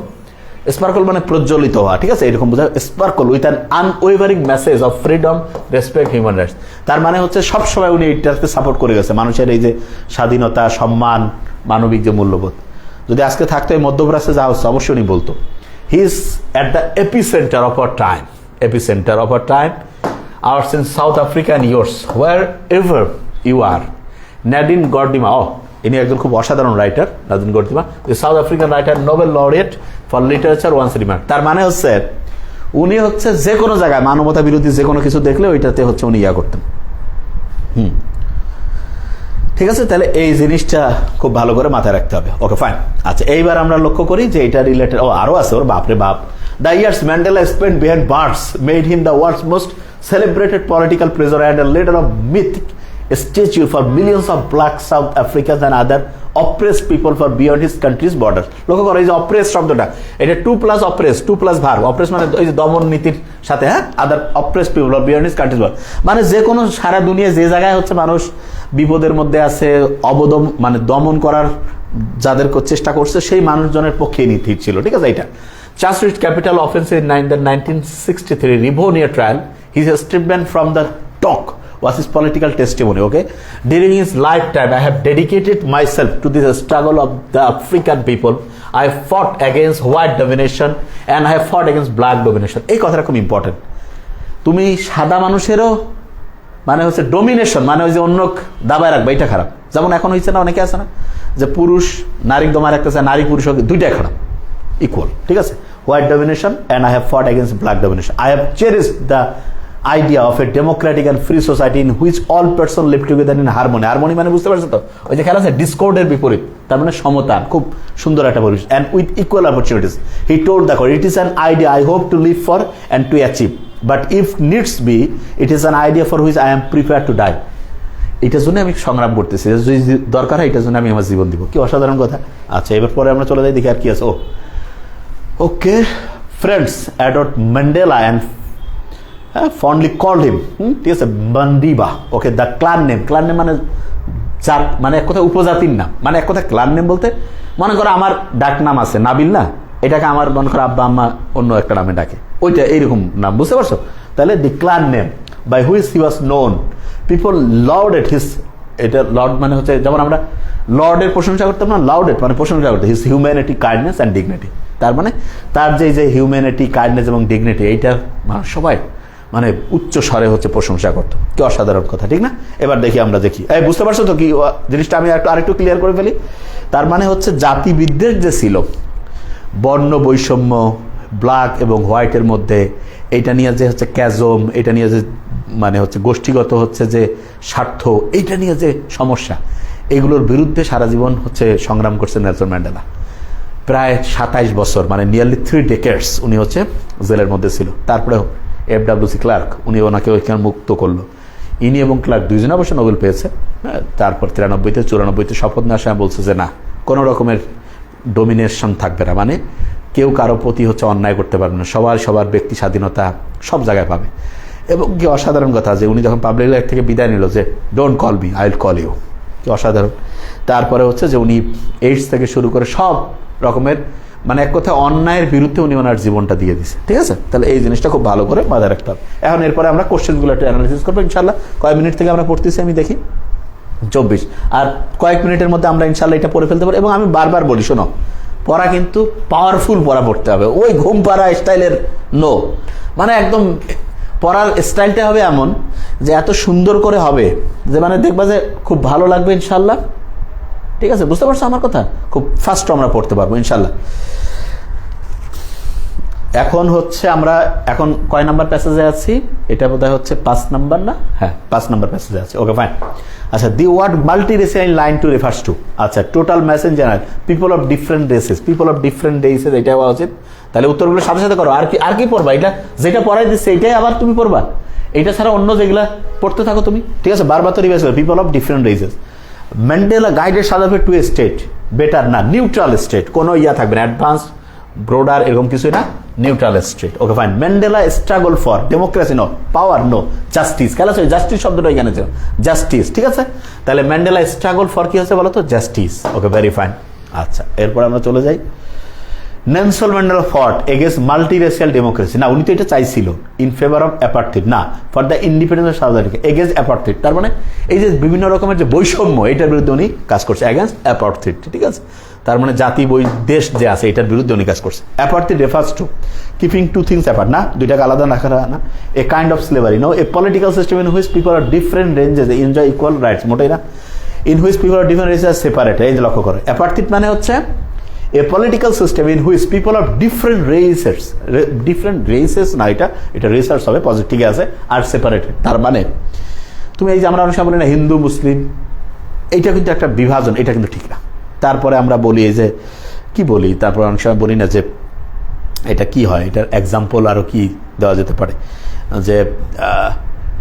স্পার্কল মানে প্রজ্বলিত হওয়া, ঠিক আছে, এরকম বোঝা, sparkle with an unwavering message of freedom, respect, human rights. তার মানে হচ্ছে সবসময় উনি এইটাকে সাপোর্ট করে গেছে, মানুষের এই যে স্বাধীনতা, সম্মান, মানবিক যে মূল্যবোধ। যদি আজকে থাকতো এই মধ্যপ্রাচ্যে যা হচ্ছে, অবশ্যই উনি বলতো। He is at the epicentre of our time, epicentre of our time, ours in South Africa and yours, wherever you are. Nadine Gordimer, ইনি একজন খুব অসাধারণ writer, Nadine Gordimer, South African writer, Nobel laureate for literature, once remark. তার মানে হচ্ছে উনি হচ্ছে যে কোনো জায়গায় মানবতা বিরোধী যে কোনো কিছু দেখলে ওইটাতে হচ্ছে উনি ইয়া করতেন। ঠিক আছে, তাহলে এই জিনিসটা খুব ভালো করে মাথায় রাখতে হবে। ওকে ফাইন। আচ্ছা, এইবার আমরা লক্ষ্য করি যে এটা রিলেটেড, আরো আছে, ওর বাপরে বাপ। The years Mandela spent behind bars made him the world's most celebrated political prisoner and a leader of mythic statue for millions of black South Africans and other oppressed people for beyond his country's borders. লক্ষ্য করো, এই যে oppress শব্দটা, এটা 2+ oppress, 2+ verb. Oppress মানে এই যে দমন নীতির সাথে, হ্যাঁ, other oppress people or beyond his country's border, মানে যে কোনো সারা দুনিয়া যে জায়গায় হচ্ছে মানুষ বিপদের মধ্যে আছে, অবদম মানে দমন করার যাদের চেষ্টা করছে, সেই মানুষজনের পক্ষে নীতি ছিল, ঠিক আছে। এটা charged with capital offense in the 1963 Rivonia trial. He is stripped from the dock was his political testimony. Okay, during his lifetime, I have dedicated myself to this struggle of the African people. I fought against white domination and I have fought against black domination. এই কথাটা খুব important. তুমি সাদা মানুষেরও মানে হচ্ছে domination, মানে ওই যে অন্য দাবায় রাখবে, এটা খারাপ। যেমন এখন হয়েছে না, অনেকে আছে না যে পুরুষ নারী দমা রাখতেছে, নারী পুরুষ দুইটাই খারাপ, ইকুয়াল, ঠিক আছে। White domination and I have fought against black domination. I have cherished the idea of a democratic and free society in which all persons live together in harmony. Harmony মানে বুঝতে পারছো তো, ওই যে খেলা আছে ডিসকর্ডের বিপরীত, তার মানে সমতা, খুব সুন্দর একটা পরিবেশ, and with equal opportunities. He told the court, it is an idea I hope to live for and to achieve, but if needs be, it is an idea for which I am prepared to die. এটার জন্য আমি সংগ্রাম করতেছি, যদি দরকার হয় এটার জন্য আমি আমার জীবন দিব। কি অসাধারণ কথা। আচ্ছা, এবার পরে আমরা চলে যাই, দেখি আর কি আছে। Okay, friends, Edward Mandela and fondly called him, ঠিক আছে, Bandiba. Okay, the clan name মানে জাত, মানে এক কথা উপজাতির নাম, মানে এক কথা ক্লান নেম বলতে, মনে করো আমার ডাক নাম আছে নাবিল না, এটাকে আমার মনে করো আব্বা আম্মা অন্য একটা নামে ডাকে, ওইটা এইরকম নাম, বুঝতে পারছো? তাহলে the clan name by which he was known, people lauded his, এটা লাউড মানে হচ্ছে যেমন আমরা লর্ডের প্রশংসা করতাম না, লাউডেড মানে প্রশংসা করতে, his humanity, kindness and dignity. তার মানে তার যে হিউম্যানিটি, কাইন্ডনেস এবং ডিগনিটি, এইটার সবাই মানে উচ্চ স্বরে হচ্ছে প্রশংসা করতো। কি অসাধারণ কথা, ঠিক না? এবার দেখি আমরা দেখি, এই বুঝতে পারছো তো কি জিনিসটা, আমি আরেকটু ক্লিয়ার করে ফেলি। তার মানে হচ্ছে জাতি বিদ্বেষ যে ছিল, বর্ণ বৈষম্য, ব্ল্যাক এবং হোয়াইটের মধ্যে, এইটা নিয়ে যে হচ্ছে ক্যাজম, এটা নিয়ে যে মানে হচ্ছে গোষ্ঠীগত হচ্ছে যে স্বার্থ, এইটা নিয়ে যে সমস্যা, এগুলোর বিরুদ্ধে সারা জীবন হচ্ছে সংগ্রাম করছে নেলসন ম্যান্ডেলা। প্রায় 27 বছর, মানে নিয়ারলি 3 decades উনি হচ্ছে জেলের মধ্যে ছিল। তারপরে FWC ক্লার্ক, উনি ওনাকে ওইখানে মুক্ত করলো। ইনি এবং ক্লার্ক দুইজনে অবশ্য নোবেল পেয়েছে। তারপর 93-তে 94-তে শপথ নেওয়ার সময় বলছে যে না, কোনো রকমের ডোমিনেশন থাকবে না, মানে কেউ কারো প্রতি হচ্ছে অন্যায় করতে পারবে না, সবার ব্যক্তি স্বাধীনতা সব জায়গায় পাবে। এবং কি অসাধারণ কথা যে উনি যখন পাবলিক লাইফ থেকে বিদায় নিল, যে don't call me, I will call you. কি অসাধারণ। তারপরে হচ্ছে যে উনি এইডস থেকে শুরু করে সব রকমের মানে এক কথা অন্যায়ের বিরুদ্ধে উনি ওনার জীবনটা দিয়ে দিছে, ঠিক আছে। তাহলে এই জিনিসটা খুব ভালো করে মাথায় রাখতে হবে। এখন এরপরে আমরা কোশ্চেনগুলো একটু অ্যানালাইসিস করবো ইনশাল্লাহ। কয়েক মিনিট থেকে আমরা পড়তেছি, আমি দেখি 24, আর কয়েক মিনিটের মধ্যে আমরা ইনশাল্লাহ এটা পড়ে ফেলতে পারি। এবং আমি বারবার বলি, শোনো, পড়া কিন্তু পাওয়ারফুল পড়া পড়তে হবে, ওই ঘুম পাড়া স্টাইলের নো, মানে একদম পড়ার স্টাইলটা হবে এমন যে এত সুন্দর করে হবে যে মানে দেখবা যে খুব ভালো লাগবে ইনশাল্লাহ। ঠিক আছে, বুঝতে পারছো আমার কথা? খুব ফাস্ট আমরা পড়তে পারবো ইনশাল্লাহ। এখন হচ্ছে আমরা এখন কয় নাম্বার প্যাসেজে আছি? এটা বোধহয় হচ্ছে 5 নাম্বার না? হ্যাঁ, 5 নাম্বার প্যাসেজে আছে। Okay fine. আচ্ছা, the word multiracial line two refers to, আচ্ছা total messenger people of different races, people of different races, এটা হওয়া উচিত। তাহলে উত্তরগুলো সাথে সাথে করো। আর কি পড়বা? এটা যেটা পড়াই দিচ্ছে এটাই আবার তুমি পড়বা, এটা ছাড়া অন্য যেগুলা পড়তে থাকো তুমি। ঠিক আছে, বারবার তো রিভাইজ করো। People of different races, Mandela guided South Africa to a state, better না, নিউট্রাল স্টেট, কোনো ইয়া থাকবে না, অ্যাডভান্স ব্রোডার এরকম কিছুই না, neutral state. Okay fine. Mandela struggle for democracy no, power no, justice. খেলা আছে জাস্টিস শব্দটা এখানে ছিল, জাস্টিস। ঠিক আছে, তাহলে ম্যান্ডেলা স্ট্রাগল ফর কি হচ্ছে বলো তো? জাস্টিস। ওকে, ভেরি ফাইন। আচ্ছা, এরপর আমরা চলে যাই। নেলসন ম্যান্ডেলা ফট এগেন্স্ট মাল্টিরেশিয়াল ডেমোক্রেসি, না উনি তো এটা চাইছিল, ইন ফেভার অফ অ্যাপার্থিড, না for the independence of South Africa, against apartheid. তার মানে এই যে বিভিন্ন রকমের যে বৈষম্য, এটার বিরুদ্ধে উনি কাজ করছে, এগেন্স্ট অ্যাপার্থিড। ঠিক আছে, তার মানে জাতি দেশ যে আছে এটার বিরুদ্ধে উনি কাজ করছে। Apartheid refers to keeping two things apart, না দুইটাকে আলাদা রাখা না, a kind of slavery, no a political system in which people are different ranges enjoy equal rights, মোটেই না, in which people are different ranges separate. এই যে লক্ষ্য করো, অ্যাপার্থিড মানে হচ্ছে a political system in which people of different races না, এটা রেসার্স হবে, পজিটিভ ঠিক আছে, আর সেপারেটেড। তার মানে তুমি এই যে আমরা অনেক সময় বলি না হিন্দু মুসলিম, এইটা কিন্তু একটা বিভাজন, এটা কিন্তু ঠিক না। তারপরে আমরা বলি এই যে কি বলি, তারপরে অনেক সময় বলি না যে এটা কি হয়, এটার এক্সাম্পল আরো কি দেওয়া যেতে পারে, যে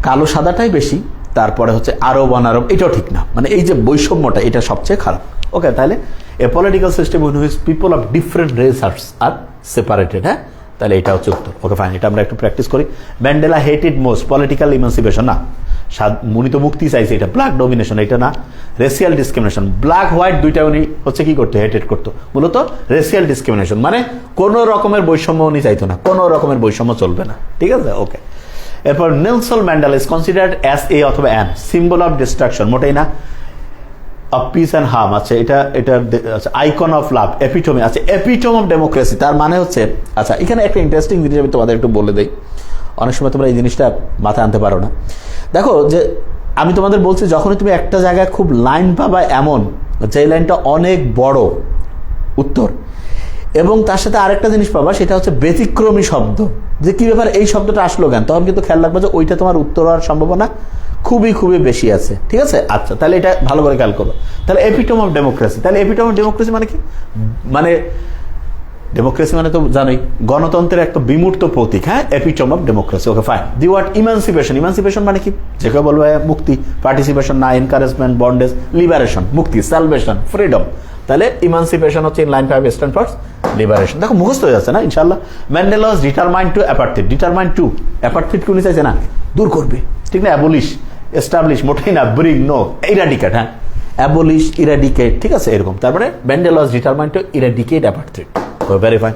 কালো সাদাটাই বেশি, তারপরে হচ্ছে আরব অনারব, এটাও ঠিক না। মানে এই যে বৈষম্যটা, এটা সবচেয়ে খারাপ। ওকে, তাহলে a political system in which people of different races are separated, হ্যাঁ, তাহলে এটা হচ্ছে উত্তর। ওকে ফাইন, এটা আমরা একটু প্র্যাকটিস করি। Mandela hated most political emancipation, না উনি তো মুক্তি চাইছে, এটা ব্ল্যাক ডমিনেশন, এটা না, রেসিয়াল ডিসক্রিমিনেশন, ব্ল্যাক হোয়াইট দুইটা উনি হচ্ছে কি করতে হেটেড করতো, মূলত রেসিয়াল ডিসক্রিমিনেশন, মানে কোনো রকমের বৈষম্য উনি চাইতো না, কোনো রকমের বৈষম্য চলবে না। ঠিক আছে, ওকে। এরপর Nelson Mandela is considered as a অথবা অ্যান সিম্বল অফ ডিস্ট্রাকশন, মোটেই না, অফ পিস অ্যান্ড হার্ম, আছে এটা আইকন অফ লাভ, এপিটোমি, আছে এপিটোম অফ ডেমোক্রেসি। তার মানে হচ্ছে, আচ্ছা এখানে একটা ইন্টারেস্টিং জিনিস আমি তোমাদের একটু বলে দিই, অনেক সময় তোমরা এই জিনিসটা মাথায় আনতে পারো না। দেখো যে আমি তোমাদের বলছি, যখনই তুমি একটা জায়গায় খুব লাইন পাবা এমন, যে লাইনটা অনেক বড় উত্তর, এবং তার সাথে আরেকটা জিনিস পাবা, সেটা হচ্ছে ব্যতিক্রমী শব্দ, যে কি ব্যাপার এই শব্দটা আসলো কেন, তখন কিন্তু খেয়াল রাখবা যে ওইটা তোমার উত্তর হওয়ার সম্ভাবনা খুবই খুবই বেশি আছে। ঠিক আছে, আচ্ছা তাহলে এটা ভালো করে খেয়াল করো। তাহলে এপিটোম অফ ডেমোক্রেসি, তাহলে এপিটোম অফ ডেমোক্রেসি মানে কি? মানে ডেমোক্রেসি মানে তো জানোই গণতন্ত্রের একটা বিমূর্ত প্রতীক, হ্যাঁ, epitome of democracy. Okay fine. The word emancipation, emancipation মানে কি? যে কেউ বলবো মুক্তি, পার্টিসিপেশন না, এনকারেজমেন্ট, বন্ডেজ, লিবারেশন, মুক্তি, সালভেশন, ফ্রিডম। তাহলে ইমানসিপেশন হচ্ছে in line 5 stand for liberation. দেখো মুখস্থ হয়ে যাচ্ছে না ইনশাআল্লাহ। Mandela was determined to apartheid, determined to apartheid কি উনি চাইছে না দূর করবে, ঠিক না, অ্যাবলিশ, এস্টাবলিশ, মোটেই না, ব্রিং, নো, ইরাডিকেট, হ্যাঁ, অ্যাবলিশ, ইরাডিকেট, ঠিক আছে এরকম। তারপরে Mandela was determined to eradicate apartheid. Very fine.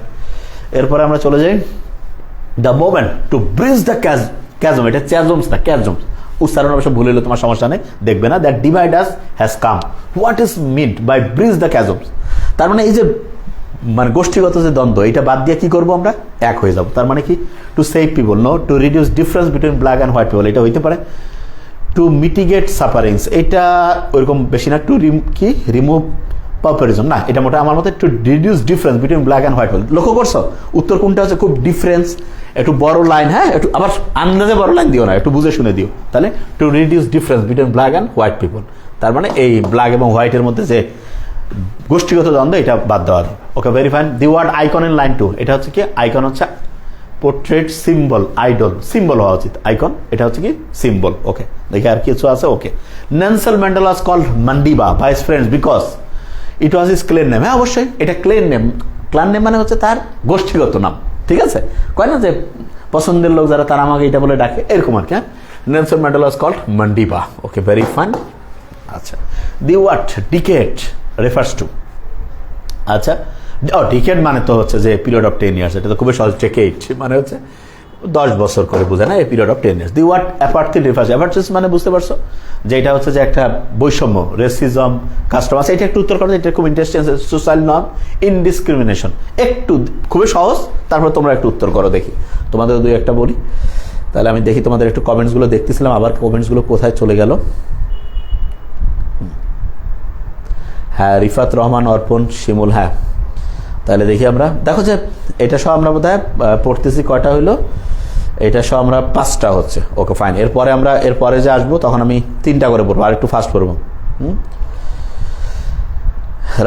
এরপরে আমরা চলে যাই, the moment to bridge the chasm, এটা চ্যাজমস না, ক্যাজমস, উচ্চারণ অবশ্য ভুল হলে তোমার সমস্যা নেই, দেখবে না, that divide us has come, what is meant by bridge the chasms. তার মানে এই যে মানে গোষ্ঠীগত যে দ্বন্দ্ব, এটা বাদ দিয়ে কি করবো আমরা? এক হয়ে যাব। তার মানে কি? To save people, no, to reduce difference between black and white people, এটা হইতে পারে। টু মিটিগেট সাফারিংস, এটা ওইরকম বেশি না। টু কি রিমুভ পাউপারিজম, না, এটা মোটা আমার মতে two reduce difference between black and white people. লক্ষ্য করছো উত্তর কোনটা হচ্ছে? খুব ডিফারেন্স, একটু বড় লাইন, হ্যাঁ, একটু আবার আন্দাজে বড় লাইন দিও না, একটু বুঝে শুনে দিও। তাহলে two reduce difference between black and white people, তার মানে এই ব্ল্যাক এবং হোয়াইটের মধ্যে যে গোষ্ঠীগত দ্বন্দ্ব, এটা বাদ দেওয়া। Okay, very fine. The word icon in line 2, এটা হচ্ছে কি? আইকন হচ্ছে পোর্ট্রেট, সিম্বল, আইডল, সিম্বল হওয়া উচিত, আইকন এটা হচ্ছে কি? সিম্বল। ওকে, দেখি আর কিছু আছে। Okay, Nelson Mandela was called Madiba by his friends because it was his clan name. হ্যাঁ, অবশ্যই এটা ক্লেন নেম। ক্লান নেম মানে হচ্ছে তার গোষ্ঠীগত নাম, ঠিক আছে, কয় না যে পছন্দের লোক যারা তারা আমাকে এটা বলে ডাকে, এরকম আর কি। হ্যাঁ, Nelson Mandela was called Madiba. Okay, very fine. আচ্ছা, the word decade refers to, আচ্ছা, ডিকেড মানে তো হচ্ছে যে পিরিয়ড অফ 10 ইয়ার্স, এটা তো খুবই সহজ। ডেকেড মানে হচ্ছে 10 বছর করে বোঝায় না, এই period of 10 years. The word apartheid refers, apartheid মানে বুঝতে পারছো যেটা হচ্ছে যে একটা বৈষম্য, রেসিজম, কাস্টমার, এটা একটু উত্তর করো। এটা খুব ইন্টারেস্টিং, সোশ্যাল নর্ম, ইনডিসক্রিমিনেশন, একটু খুবই সহজ। তারপর তোমরা একটু উত্তর করো, দেখি তোমাদের দুই একটা বলি। তাহলে আমি দেখি তোমাদের একটু কমেন্টসগুলো দেখতেছিলাম, আবার কমেন্টসগুলো কোথায় চলে গেল। হ্যাঁ, রিফাত রহমান, অর্পণ, শিমুল, হ্যাঁ। তাহলে দেখি আমরা, দেখো যে এটা সহ আমরা বোধহয় পড়তেছি কয়টা হইলো, এটা সহ আমরা 5টা হচ্ছে। Okay fine. এরপরে যে আসবো তখন আমি 3টা করে পড়বো, আর একটু ফাস্ট পড়বো।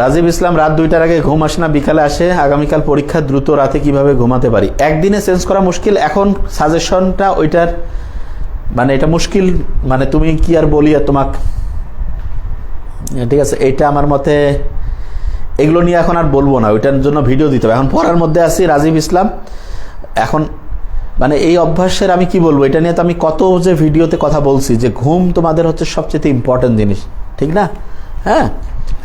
রাজীব ইসলাম, রাত 2টার আগে ঘুম আসে না, বিকালে আসে, আগামীকাল পরীক্ষা, দ্রুত রাতে কিভাবে ঘুমাতে পারি? একদিনে চেঞ্জ করা মুশকিল। এখন সাজেশনটা ওইটার মানে এটা মুশকিল, মানে তুমি কি আর বলি আর তোমাকে, ঠিক আছে। এটা আমার মতে এগুলো নিয়ে এখন আর বলবো না, ওইটার জন্য ভিডিও দিতে হবে। এখন পড়ার মধ্যে আছি রাজীব ইসলাম। এখন মানে এই অভ্যাসের আমি কি বলবো, এটা নিয়ে তো আমি কত যে ভিডিওতে কথা বলছি যে ঘুম তোমাদের হচ্ছে সবচেয়ে ইম্পর্টেন্ট জিনিস, ঠিক না? হ্যাঁ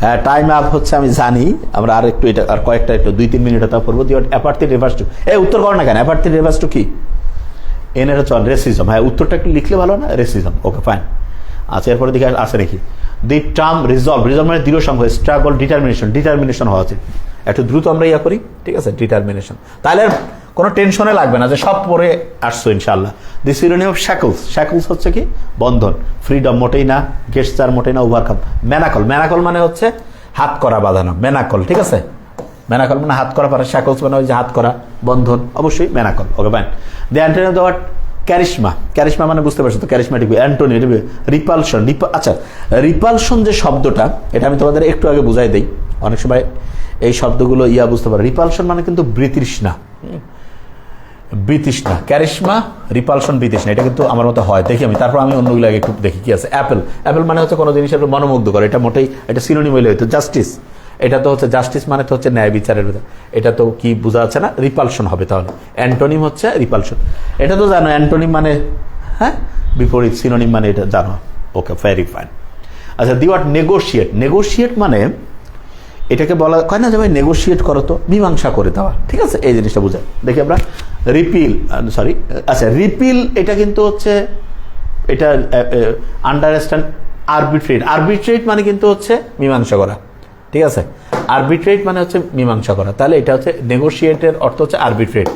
হ্যাঁ, টাইম আপ হচ্ছে আমি জানি। আমরা আর একটু এটা আর কয়েকটা একটু 2-3 মিনিট তা পড়বো। অ্যাপার্থিক রিভার্স টু, উত্তর করো না কেন? অ্যাপার্থিক রিভার্স টু কি? এনের হচ্ছে রেসিজম। হ্যাঁ, উত্তরটা একটু লিখলে ভালো না? রেসিজম। ওকে ফাইন। আচ্ছা, এরপরে দেখে আছে নাকি দি টার্ম রিজলভ। রিজলভ মানে দৃঢ় সংখ্যা, স্ট্রাগল, ডিটারমিনেশন হওয়া উচিত। একটু দ্রুত আমরা ইয়া করি, ঠিক আছে, ডিটারমিনেশন। তাহলে কোনো টেনশনে লাগবে না যে সব পরে আসছো ইনশাল্লাহ। দি সিনোনিম অফ শ্যাকলস। শ্যাকলস হচ্ছে কি? বন্ধন। ফ্রিডম মোটেই না, গেস্টার মোটেই না, ওভারকাম। ম্যানাকল। ম্যানাকল মানে হচ্ছে হাত করা বাঁধানো, ম্যানাকল, ঠিক আছে। ম্যানাকল মানে হাত করা পারে, শ্যাকলস মানে ওই যে হাত করা বন্ধন, অবশ্যই manacle. Okay fine. The antonym of the word charisma. Charisma মানে বুঝতে পারছো তো, ক্যারিশমাটিক। Antonym repulsion. আচ্ছা, রিপালশন যে শব্দটা, এটা আমি তোমাদের একটু আগে বুঝাই দেই। অনেক সময় এই শব্দগুলো বুঝতে পারো। রিপালশন মানে কিন্তু বিতৃষ্ণা, বিতৃষ্ণা। ক্যারিশমা, রিপালশন, বিতৃষ্ণা, এটা কিন্তু আমার মতো হয়। দেখি আমি, তারপর আমি অন্যগুলো আগে একটু দেখি কি আছে। অ্যাপেল। অ্যাপেল মানে হচ্ছে কোনো জিনিসের মনোমুগ্ধ করে, এটা মোটেই, এটা সিনোনিম হইলে হয়তো জাস্টিস। এটা তো হচ্ছে জাস্টিস মানে তো হচ্ছে ন্যায় বিচারের, এটা তো কি বোঝা যাচ্ছে না? রিপালশন হবে তাহলে। অ্যান্টোনিম হচ্ছে রিপালশন, এটা তো জানো। অ্যান্টোনিম মানে হ্যাঁ বিপরীত, সিনোনিম মানে এটা জানো। ওকে, ভেরি ফাইন। আচ্ছা, দি ওয়ার্ড নেগোশিয়েট। নেগোশিয়েট মানে এটাকে বলা হয় না যে ভাই নেগোশিয়েট করো, তো মীমাংসা করে দেওয়া, ঠিক আছে, এই জিনিসটা বোঝায়। দেখি আমরা রিপিল, সরি, আচ্ছা রিপিল, এটা কিন্তু হচ্ছে এটা আন্ডারস্ট্যান্ড আরবিট্রেট। আরবিট্রেট মানে কিন্তু হচ্ছে মীমাংসা করা, ঠিক আছে। আরবিট্রেট মানে হচ্ছে মীমাংসা করা। তাহলে এটা হচ্ছে নেগোশিয়েটের অর্থ হচ্ছে আরবিট্রেট।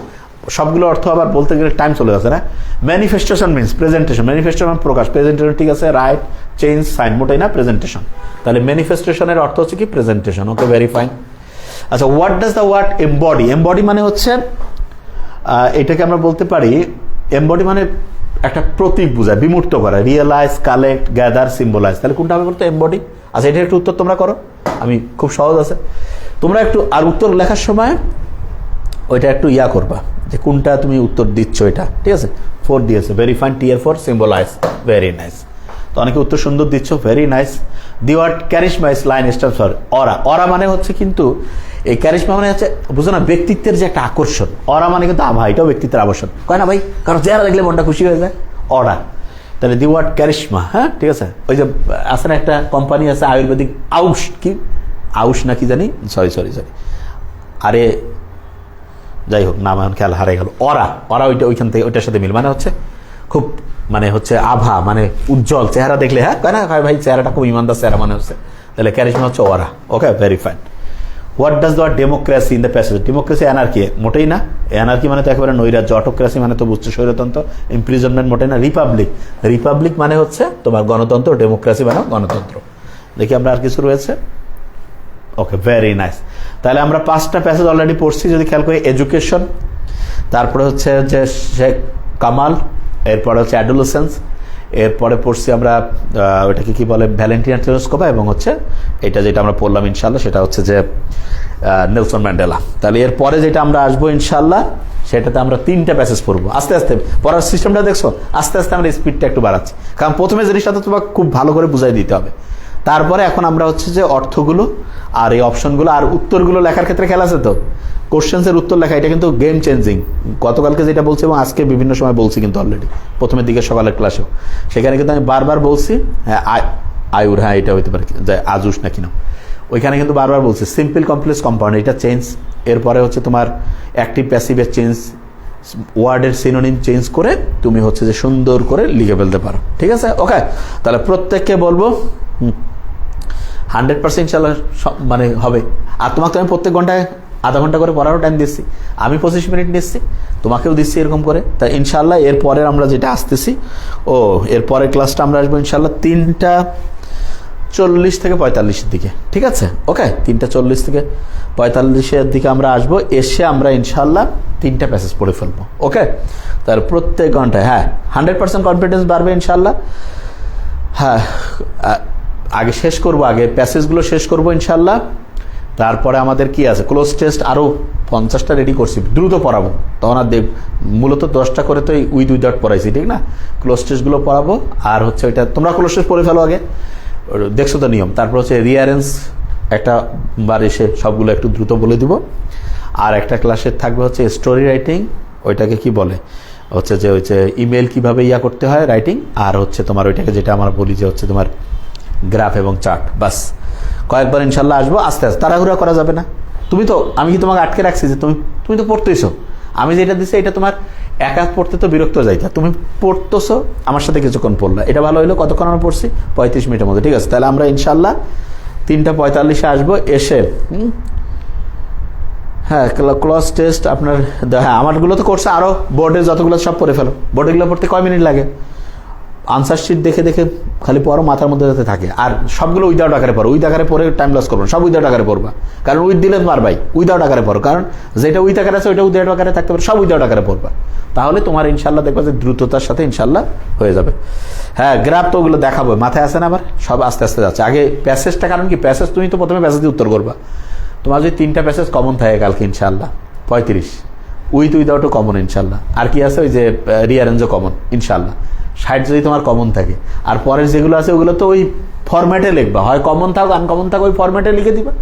সবগুলো অর্থ আবার বলতে গেলে টাইম চলে যাচ্ছে না। Manifestation means presentation. ম্যানিফেস্টেশন প্রকাশ, প্রেজেন্টেশন, ঠিক আছে, রাইট, চেঞ্জ, সাইন, মোটেই না, প্রেজেন্টেশন। তাহলে ম্যানিফেস্টেশনের অর্থ হচ্ছে কি? প্রেজেন্টেশন। Okay, very fine. আচ্ছা, what does the word embody? Embody মানে হচ্ছে এটাকে আমরা বলতে পারি, এমবডি মানে একটা প্রতীক বোঝায়, বিমূর্ত করা। Realise, collect, gather, symbolise. তাহলে কোনটা হবে বলতো? এমবডি। আচ্ছা, এটা একটু উত্তর তোমরা করো, আমি খুব সহজ আছে। তোমরা একটু আর উত্তর লেখার সময় ওইটা একটু করবা যে কোনটা তুমি উত্তর দিচ্ছ, এটা ঠিক আছে। 4 দিয়েছে, ভেরি ফাইন। টি এর ফর সিম্বলাইজ, ভেরি নাইস। তো অনেকে উত্তর সুন্দর দিচ্ছ, very nice. The word charisma is line stuff for aura. Aura মানে হচ্ছে কিন্তু এই ক্যারিশমা মানে হচ্ছে বুঝো না, ব্যক্তিত্বের যে একটা আকর্ষণ। অরা মানে কিন্তু আভা, এটাও ব্যক্তিত্বের আকর্ষণ, কয় না ভাই? কারণ চেহারা দেখলে মনটা খুশি হয়ে যায়, অরা। তাহলে দি ওয়ার্ড ক্যারিশমা, হ্যাঁ ঠিক আছে। ওই যে আছে না একটা কোম্পানি আছে আয়ুর্বেদিক, আউশ, কি আউশ না কি জানি, সরি, আরে যাই হোক, নাম এখন খেয়াল হারিয়ে গেল। অরা, ওইটা ওইখান থেকে ওইটার সাথে মিল, মানে হচ্ছে খুব, মানে হচ্ছে আভা, মানে উজ্জ্বল চেহারা দেখলে, হ্যাঁ কয় না ভাই চেহারাটা খুব ইমানদার চেহারা মানে হচ্ছে। তাহলে ক্যারিশমা হচ্ছে aura. Okay, very fine. What does the word democracy in the passage? Democracy anarchy মোটেই না। অ্যানার্কি মানে তো একেবারে নৈরাজ্য। অটোক্রেসি মানে তো বুঝছো স্বৈরতন্ত্র। ইমপ্রিজনমেন্ট মোটেই না। রিপাবলিক মানে হচ্ছে তোমার গণতন্ত্র। ডেমোক্রেসি মানে গণতন্ত্র। দেখি আমরা আর কিছু রয়েছে। ওকে, ভেরি নাইস। তাহলে আমরা 5টা প্যাসেজ অলরেডি পড়ছি, যদি খেয়াল করি। এডুকেশন, তারপরে হচ্ছে যে শেখ কামাল, এরপরে হচ্ছে অ্যাডোলেসেন্স, এরপরে পড়ছি আমরা ওইটাকে কি বলে, ভ্যালেন্টিনা টেরস্কোভা, এবং হচ্ছে এটা যেটা আমরা পড়লাম ইনশাল্লাহ সেটা হচ্ছে যে নেলসন ম্যান্ডেলা। তাহলে এরপরে যেটা আমরা আসবো ইনশাল্লাহ সেটাতে আমরা 3টা প্যাসেজ পড়বো। আস্তে আস্তে পড়ার সিস্টেমটা দেখছো, আস্তে আস্তে আমরা স্পিডটা একটু বাড়াচ্ছি, কারণ প্রথমে জিনিসটা তো তোমাকে খুব ভালো করে বুঝাই দিতে হবে। তারপরে এখন আমরা হচ্ছে যে অর্থগুলো আর এই অপশনগুলো আর উত্তরগুলো লেখার ক্ষেত্রে খেলা আছে তো। কোশ্চেন্সের উত্তর লেখা এটা কিন্তু গেম চেঞ্জিং। গতকালকে যেটা বলছি এবং আজকে বিভিন্ন সময় বলছি কিন্তু অলরেডি, প্রথমের দিকে সকালের ক্লাসেও, সেখানে কিন্তু আমি বারবার বলছি। হ্যাঁ, আয়ুর, হ্যাঁ এটা হইতে পারে, আজুস না কিনা, ওইখানে কিন্তু বারবার বলছি সিম্পল কমপ্লেক্স কম্পাউন্ড, এটা চেঞ্জ। এরপরে হচ্ছে তোমার অ্যাক্টিভ প্যাসিভের চেঞ্জ, ওয়ার্ডের সিনোনিম চেঞ্জ করে তুমি হচ্ছে যে সুন্দর করে লিখে ফেলতে পারো। ঠিক আছে, ওকে। তাহলে প্রত্যেককে বলবো 100% ইনশাল্লাহ মানে হবে। আর তোমাকে আমি প্রত্যেক ঘন্টায় আধা ঘন্টা করে পড়ারও টাইম দিচ্ছি, আমি 25 মিনিট নিচ্ছি, তোমাকেও দিচ্ছি এরকম করে। তা ইনশাল্লাহ এরপরে আমরা যেটা আসতেছি, এরপরের ক্লাসটা আমরা আসবো ইনশাল্লাহ 3:40 থেকে 45-এর দিকে। ঠিক আছে, ওকে। 3:40 থেকে 45-এর দিকে আমরা আসবো, এসে আমরা ইনশাল্লাহ 3টা প্যাসেজ পড়ে ফেলবো। ওকে, তার প্রত্যেক ঘন্টায় 100% কনফিডেন্স বাড়বে ইনশাল্লাহ। হ্যাঁ, আগে শেষ করব, আগে প্যাসেজগুলো শেষ করব ইনশাল্লাহ। তারপরে আমাদের কি আছে, ক্লোজ টেস্ট আরও 50টা রেডি করছি, দ্রুত পড়াবো। তখন আর মূলত 10টা করে তো উইথ উইদাউট পড়াইছি, ঠিক না? ক্লোজ টেস্টগুলো পড়াবো। আর হচ্ছে ওইটা তোমরা ক্লোজ টেস্ট পড়ে ফেলো আগে, দেখছো তো নিয়ম। তারপর হচ্ছে রিয়ারেন্স একটা বার এসে সবগুলো একটু দ্রুত বলে দিব। আর একটা ক্লাসে থাকবে হচ্ছে স্টোরি রাইটিং, ওইটাকে কি বলে হচ্ছে যে ইমেল কীভাবে করতে হয় রাইটিং। আর হচ্ছে তোমার ওইটাকে যেটা আমরা বলি যে হচ্ছে তোমার গ্রাফ এবং চার্ট। বাস কয়েকবার ইনশাল্লাহ আসবো, আস্তে আস্তে, তাড়াহুড়া করা যাবে না। আমি কি তোমাকে আটকে রাখছি যে তুমি তো পড়তেইছো, আমি যেটা দিচ্ছি এটা তোমার একা পড়তে তো বিরক্ত যাইতা, তুমি পড়তেছো আমার সাথে কিছুক্ষণ পড়লা, এটা ভালো হইলো। কতক্ষণ আমরা পড়ছি? 35 মিনিটের মধ্যে। ঠিক আছে, তাহলে আমরা ইনশাল্লাহ 3:45-এ আসবো। এসে ক্লোজ টেস্ট আপনার আমারগুলো তো করছে, আরও বোর্ডের যতগুলো সব পড়ে ফেলো। বোর্ডেগুলো পড়তে কয় মিনিট লাগে? আনসার শিট দেখে দেখে খালি পড়ো, মাথার মধ্যে যাতে থাকে। আর সবগুলো উইদাউট আকারে পড়ো, উইথ আকারে পড়ে টাইম লস করবো না, সব উইদাউট আকারে পড়বা। কারণ উইথ দিলে পারবাই, উইদাউট আকারে পড়ো। কারণ যেটা উইথ আকারে আছে ওইটা উইদাউট আকারে থাকতে পারে, সব উইদাউট আকারে পড়বা। তাহলে তোমার ইনশাল্লাহ দেখবা যে দ্রুততার সাথে ইনশাল্লাহ হয়ে যাবে। গ্রাফ তো ওগুলো দেখাবো, মাথায় আসে না আবার, সব আস্তে আস্তে যাচ্ছে। আগে প্যাসেজটা, কারণ কি প্যাসেজ তুমি তো প্রথমে প্যাসেজ দিয়ে উত্তর করবা। তোমার যদি 3টা প্যাসেজ কমন থাকে কালকে ইনশাল্লাহ 35, উইদাউটও কমন ইনশাল্লাহ। আর কি আছে, ওই যে রিয়ারেঞ্জও কমন ইনশাল্লাহ। 60 যদি তোমার কমন থাকে, আর পরের যেগুলো আছে ওগুলো তো ওই ফরম্যাটে লিখবা, হয় কমন থাক আনকমন থাক, ওই ফরম্যাটে লিখে দিবা।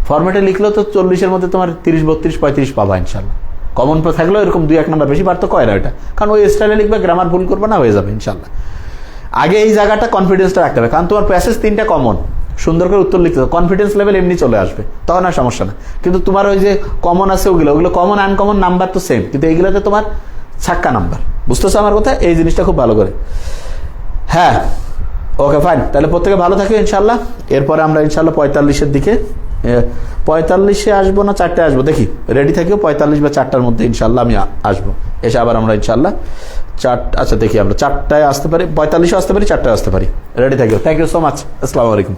ফরম্যাটে লিখলেও তো 40-এর মধ্যে তোমার 30, 32, 35 পাবা ইনশাল্লাহ। কমন থাকলেও এরকম 2-1 নাম্বার বেশি পার্থক্য হয় না ওইটা, কারণ ওই স্টাইলে লিখবে, গ্রামার ভুল করবে না, হয়ে যাবে ইনশাল্লাহ। আগে এই জায়গাটা কনফিডেন্সটা রাখতে হবে, কারণ তোমার প্যাসেজ 3টা কমন, সুন্দর করে উত্তর লিখতে হবে, কনফিডেন্স লেভেল এমনি চলে আসবে, তখন আর সমস্যা না। কিন্তু তোমার ওই যে কমন আছে ওগুলো কমন আনকমন নাম্বার তো সেম, কিন্তু এইগুলোতে তোমার ছাক্কা নাম্বার। বুঝতেছো আমার কথা? এই জিনিসটা খুব ভালো করে। ওকে, ফাইন। তাহলে প্রত্যেকে ভালো থাকে ইনশাল্লাহ। এরপরে আমরা ইনশাল্লাহ 45-এর দিকে, 45-এ আসবো না 4টায় আসবো, দেখি রেডি থাকিও। 45 বা 4টার মধ্যে ইনশাল্লাহ আমি আসবো। এসে আবার আমরা ইনশাল্লাহ দেখি আমরা 4টায় আসতে পারি, 45-এও আসতে পারি, 4টায় আসতে পারি। রেডি থাকিও। Thank you so much. আসসালামু আলাইকুম।